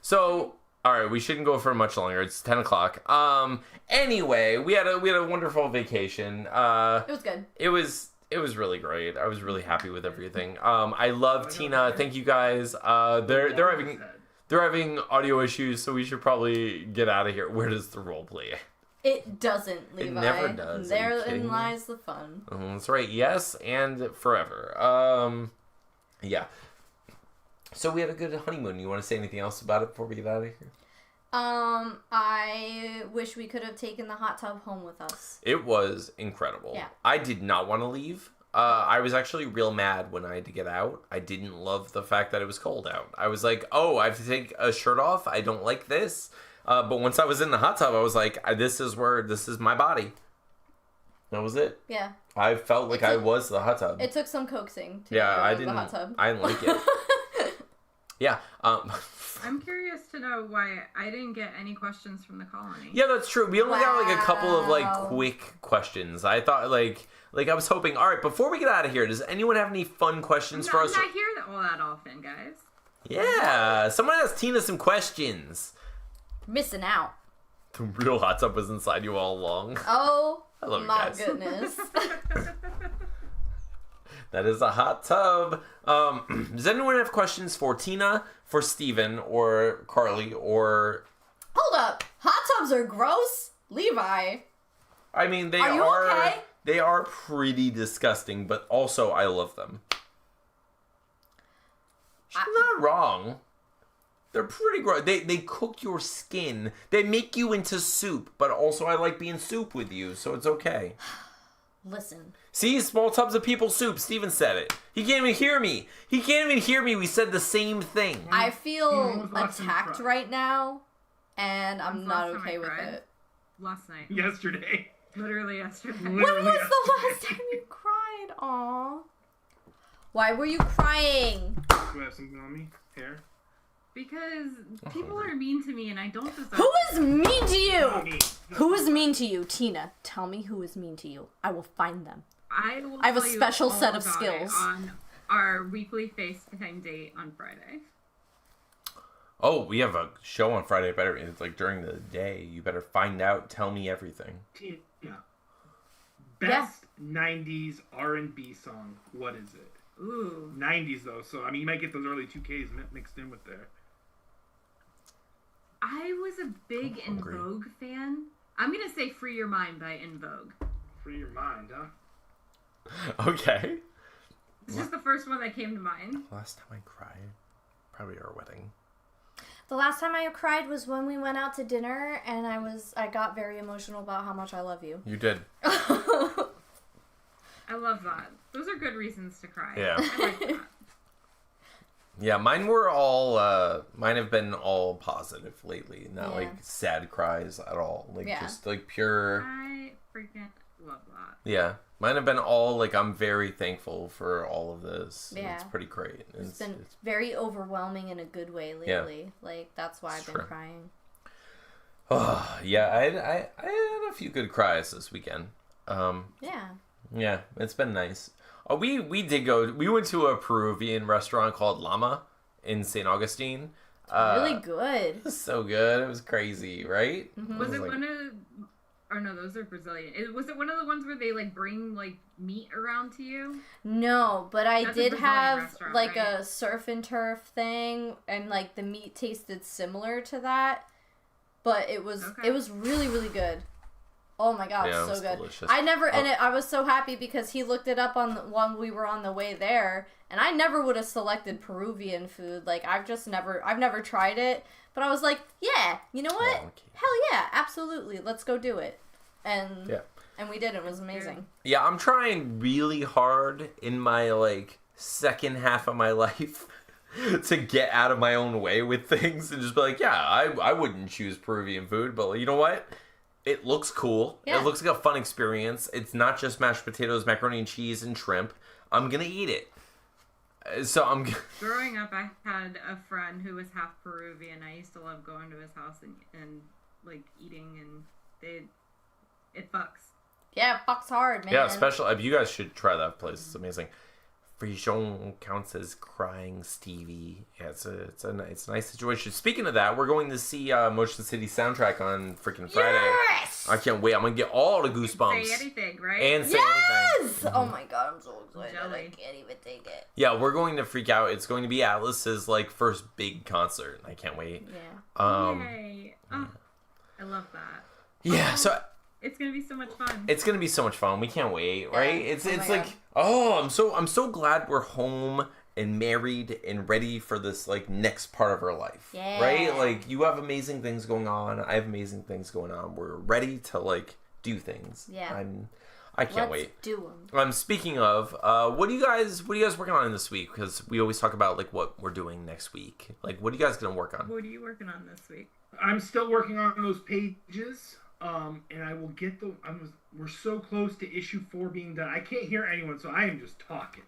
So, alright, we shouldn't go for much longer. It's 10 o'clock. Anyway, we had a wonderful vacation. It was good. It was really great. I was really happy with everything. I love Tina. Thank you guys. They're having audio issues, so we should probably get out of here. Where does the role play? It doesn't, Levi. It never does. Therein lies the fun. That's right. Yes, and forever. Yeah. So we had a good honeymoon. You want to say anything else about it before we get out of here? I wish we could have taken the hot tub home with us. It was incredible. Yeah. I did not want to leave. I was actually real mad when I had to get out. I didn't love the fact that it was cold out. I was like, oh, I have to take a shirt off. I don't like this. But once I was in the hot tub, I was like, this is my body. That was it. Yeah. I felt like I was the hot tub. It took some coaxing to the hot tub. I didn't like it. Yeah. I'm curious to know why I didn't get any questions from the colony. Yeah, that's true. We only got like a couple of like quick questions. I thought like I was hoping, all right, before we get out of here, does anyone have any fun questions for us? I'm not here all that often, guys. Yeah, someone asked Tina some questions. Missing out. The real hot tub was inside you all along. Oh, I love my you guys. goodness. That is a hot tub. Does anyone have questions for Tina, for Steven, or Carly, or... Hold up. Hot tubs are gross? Levi. I mean, Are you okay? They are pretty disgusting, but also I love them. She's not wrong. They're pretty gross. They cook your skin. They make you into soup, but also I like being soup with you, so it's okay. Listen. See, small tubs of people soup. Steven said it. He can't even hear me. He can't even hear me. We said the same thing. I feel when was the last time you attacked cried? right now, and I'm When's the not last time I okay with cried? it. Last night. Yesterday. Literally yesterday. When Literally was the yesterday. last time you cried? Aw. Why were you crying? Do I have something on me? Hair? Because people are mean to me and I don't deserve Who is mean to you? Me. Who is mean to you? Tina, tell me who is mean to you. I will find them. I have a tell you special all set of about skills. it on our weekly FaceTime date on Friday. Oh, we have a show on Friday. Better, it's like during the day. You better find out. Tell me everything. Tina. Best 90s R&B song. What is it? Ooh. 90s though, so I mean you might get those early 2Ks mixed in with there. I was a big I'm In hungry. Vogue fan. I'm gonna say "Free Your Mind" by In Vogue. Free your mind, huh? Okay. It's just the first one that came to mind. Last time I cried, probably our wedding. The last time I cried was when we went out to dinner, and I got very emotional about how much I love you. You did. I love that. Those are good reasons to cry. Yeah. I like that. Yeah, mine have been all positive lately. Not Yeah. like sad cries at all. Like Yeah. just like pure. I freaking love that. Yeah. Mine have been all like, I'm very thankful for all of this. Yeah. It's pretty great. It's been very overwhelming in a good way lately. Like, that's why I've been true. crying. Yeah, I had a few good cries this weekend. Yeah. Yeah, it's been nice. Oh, we did go. We went to a Peruvian restaurant called Llama in St. Augustine. Really good. It was so good. It was crazy, right? Was it like- one of? Or no, those are Brazilian. Was it one of the ones where they like bring like meat around to you? No, but I That's a did Brazilian have restaurant, like right? a surf and turf thing, and like the meat tasted similar to that, but it was Okay. really really good. Oh my god, Yeah, it so was good. delicious. I never I was so happy because he looked it up on when we were on the way there, and I never would have selected Peruvian food. Like I've never tried it, but I was like, yeah, you know what? Oh, okay. Hell yeah, absolutely, let's go do it. And Yeah. and we did. It was amazing. Yeah, I'm trying really hard in my like second half of my life to get out of my own way with things and just be like, yeah, I wouldn't choose Peruvian food, but you know what? It looks cool. Yeah. It looks like a fun experience. It's not just mashed potatoes, macaroni and cheese, and shrimp. I'm gonna eat it. So I'm. Growing up, I had a friend who was half Peruvian. I used to love going to his house and like eating, and it fucks. Yeah, fuck's hard, man. Yeah, especially you guys should try that place. It's amazing. Frijon counts as crying Stevie. Yeah, it's a nice situation. Speaking of that, we're going to see Motion City Soundtrack on freaking Friday. Yes! I can't wait. I'm gonna get all the goosebumps Say anything, right? and say anything. Yes! Oh my god, I'm so excited. I Jelly. can't even take it. Yeah, we're going to freak out. It's going to be Atlas's like first big concert. I can't wait. Yeah. Yay. Oh, I love that. Yeah. So It's gonna be so much fun. it's gonna be so much fun. We can't wait, right? Yeah. It's Oh my it's like God. I'm so glad we're home and married and ready for this like next part of our life. Yeah. Right? Like you have amazing things going on. I have amazing things going on. We're ready to like do things. Yeah. I can't Let's wait. do them. Speaking of, what are you guys working on this week? Because we always talk about like what we're doing next week. Like, what are you guys gonna work on? What are you working on this week? I'm still working on those pages, and I will get we're so close to issue 4 being done. I can't hear anyone, so I am just talking.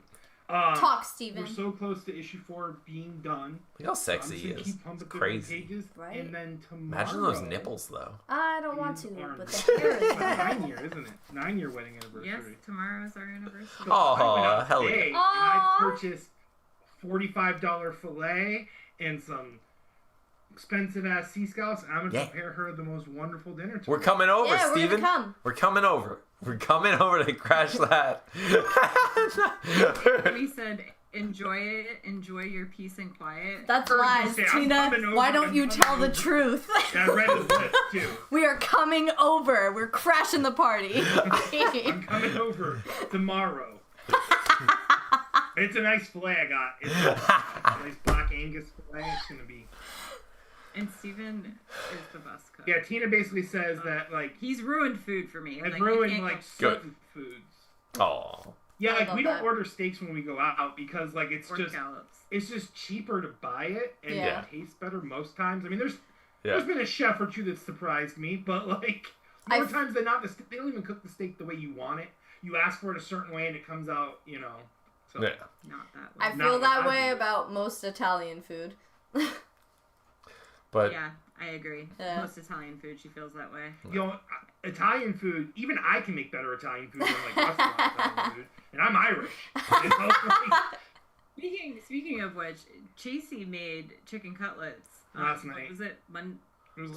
Talk, Steven. We're so close to issue 4 being done. Look how I'm sexy just he gonna is. keep pumping It's through the crazy. pages, Right? and then tomorrow. Imagine those nipples though. I don't want to, Arms. but the hair is It's nice. 9 year, isn't it? 9 year wedding anniversary. Yes, tomorrow's our anniversary. So I went out hell today, yeah. And I Aw. purchased $45 filet and some expensive ass sea scallops. And I'm gonna Yeah. prepare her the most wonderful dinner. We're tomorrow. coming over, Yeah, we're gonna Steven. come. We're coming over. We're coming over to crash that. We said, enjoy it. Enjoy your peace and quiet. That's Or you lies, say, "I'm Tina. coming over, Why don't I'm you coming tell the over." truth? Yeah, I read his list too. We are coming over. We're crashing the party. I'm coming over tomorrow. It's a nice filet I got. It's a nice black Angus filet. It's gonna be. And Steven is the best cook. Yeah, Tina basically says that like He's ruined food for me. has Like, I ruined can't like go certain foods. Oh. Yeah, I like love we don't that. order steaks when we go out because like it's pork just scallops. cheaper to buy it and Yeah. it tastes better most times. I mean, there's Yeah. been a chef or two that surprised me, but like more I've- times than not, they don't even cook the steak the way you want it. You ask for it a certain way and it comes out, So Yeah. Not that I way. Not feel what that I way do. about most Italian food. But Yeah, I agree. Yeah. Most Italian food, she feels that way. Italian food, even I can make better Italian food than like restaurant Italian food, and I'm Irish. Like, Speaking of which, Chasey made chicken cutlets Last what night. was it? it was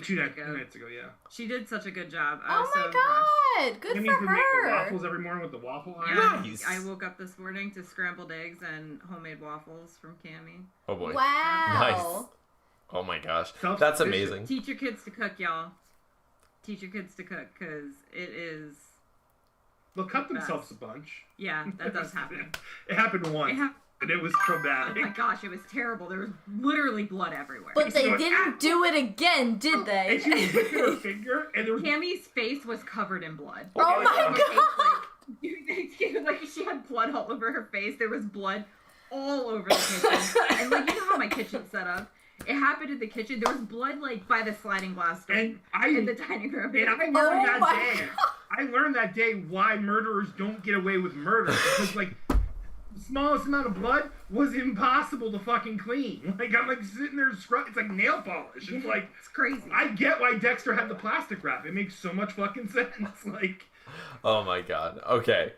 2 minutes ago, yeah. She did such a good job. I Oh was so my impressed. god! Good That for means we make the her. waffles every morning with the waffle iron. Yeah, Nice. I woke up this morning to scrambled eggs and homemade waffles from Cammie. oh boy. Wow. Nice. Oh my gosh. Self-sufficient. That's amazing. Teach your kids to cook, y'all. Teach your kids to cook, because it is... They'll cut themselves a bunch. Yeah, that does happen. It happened once, It hap- and it was Oh traumatic. my gosh, it was terrible. There was literally blood everywhere. But they So- didn't do it again, did And they? she was licking her finger, and there was Cammie's face was covered in blood. Oh my Her face, god! like she had blood all over her face. There was blood all over the kitchen. And like, you know how my kitchen's set up? It happened in the kitchen. There was blood like by the sliding glass door And in the dining room. And I learned Oh that my day. I learned that day why murderers don't get away with murder because like the smallest amount of blood was impossible to fucking clean. Like I'm like sitting there it's like nail polish. It's like It's crazy. I get why Dexter had the plastic wrap. It makes so much fucking sense. Like Oh my god. Okay.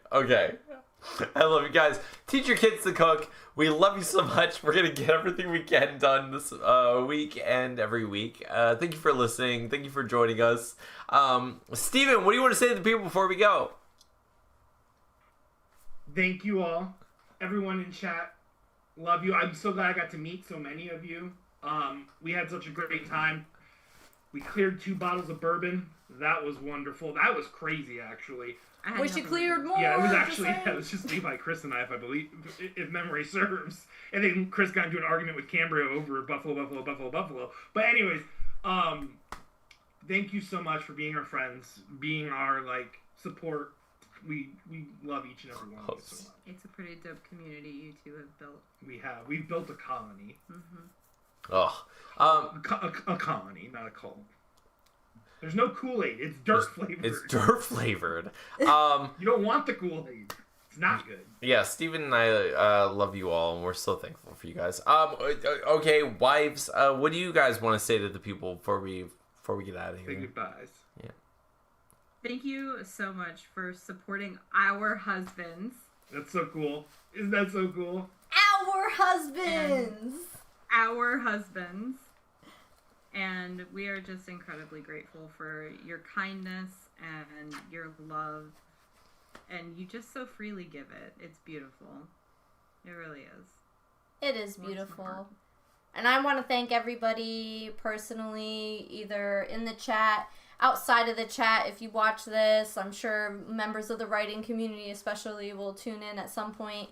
I love you guys. Teach your kids to cook. We love you so much. We're gonna get everything we can done this week and every week. Thank you for listening. Thank you for joining us. Steven, what do you want to say to the people before we go? thank you all, everyone in chat. Love you. I'm so glad I got to meet so many of you. We had such a great time. We cleared 2 bottles of bourbon. That was wonderful. That was crazy, actually. I had Wish you nothing cleared to more. Yeah, it was just actually saying. it was just Levi, Chris, and I, if I believe, if memory serves. And then Chris got into an argument with Cambria over Buffalo. But anyways, thank you so much for being our friends, being our like support. We love each and every one of you so much. It's a pretty dope community you two have built. We've built a colony, Oh, a colony, not a cult. There's no Kool-Aid. It's dirt flavored. it's dirt flavored. You don't want the Kool-Aid. It's not good. Yeah, Steven and I love you all, and we're so thankful for you guys. Okay, wives, what do you guys want to say to the people before we get out of Say here? goodbyes. Thank you so much for supporting our husbands. That's so cool. Isn't that so cool? Our husbands. Our husbands. And we are just incredibly grateful for your kindness and your love. And you just so freely give it. It's beautiful. It really is. It is Warms my beautiful. heart. And I want to thank everybody personally, either in the chat, outside of the chat. If you watch this, I'm sure members of the writing community especially will tune in at some point.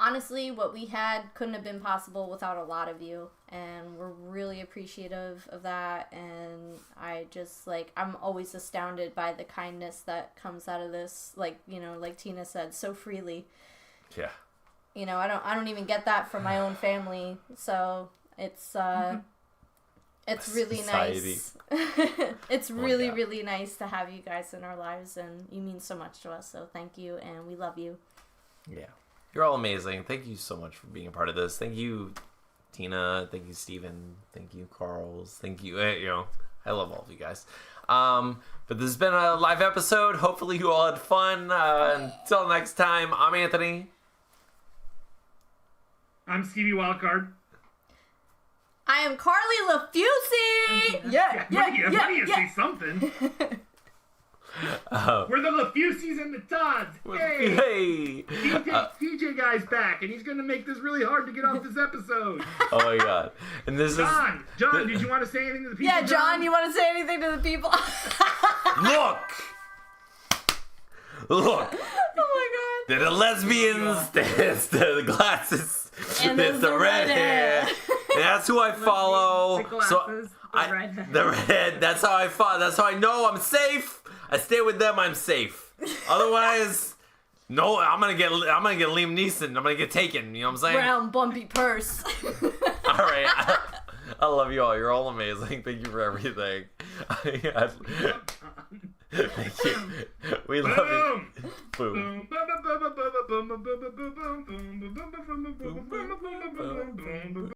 Honestly, what we had couldn't have been possible without a lot of you, and we're really appreciative of that. And I just I'm always astounded by the kindness that comes out of this, like Tina said, so freely. Yeah. I don't even get that from my own family, so it's really Society. nice. It's really, yeah. really nice to have you guys in our lives, and you mean so much to us, so thank you, and we love you. Yeah. You're all amazing. Thank you so much for being a part of this. Thank you, Tina. Thank you, Steven. Thank you, Carls. Thank you. I love all of you guys. But this has been a live episode. Hopefully you all had fun. Until next time, I'm Anthony. I'm Stevie Wildcard. I am Carly LaFusi! Yeah, What do you say something? We're the LaFusies and the Todds. Hey, Hey! TJ guy's back, and he's gonna make this really hard to get off this episode. Oh my god. And this John, did you want to say anything to the people? Yeah, John, you want to say anything to the people? Look! Look! Oh They're the lesbians, there's the glasses, And there's the red hair. And that's who I follow. The glasses, the red hair. The red, that's how I follow. That's how I know I'm safe. I stay with them, I'm safe. Otherwise, no, I'm gonna get Liam Neeson. I'm gonna get taken. You know what I'm saying? my god. Brown bumpy purse. All right. I love you all. You're all amazing. Thank you for everything. Thank you. We love you. Boom. Boom.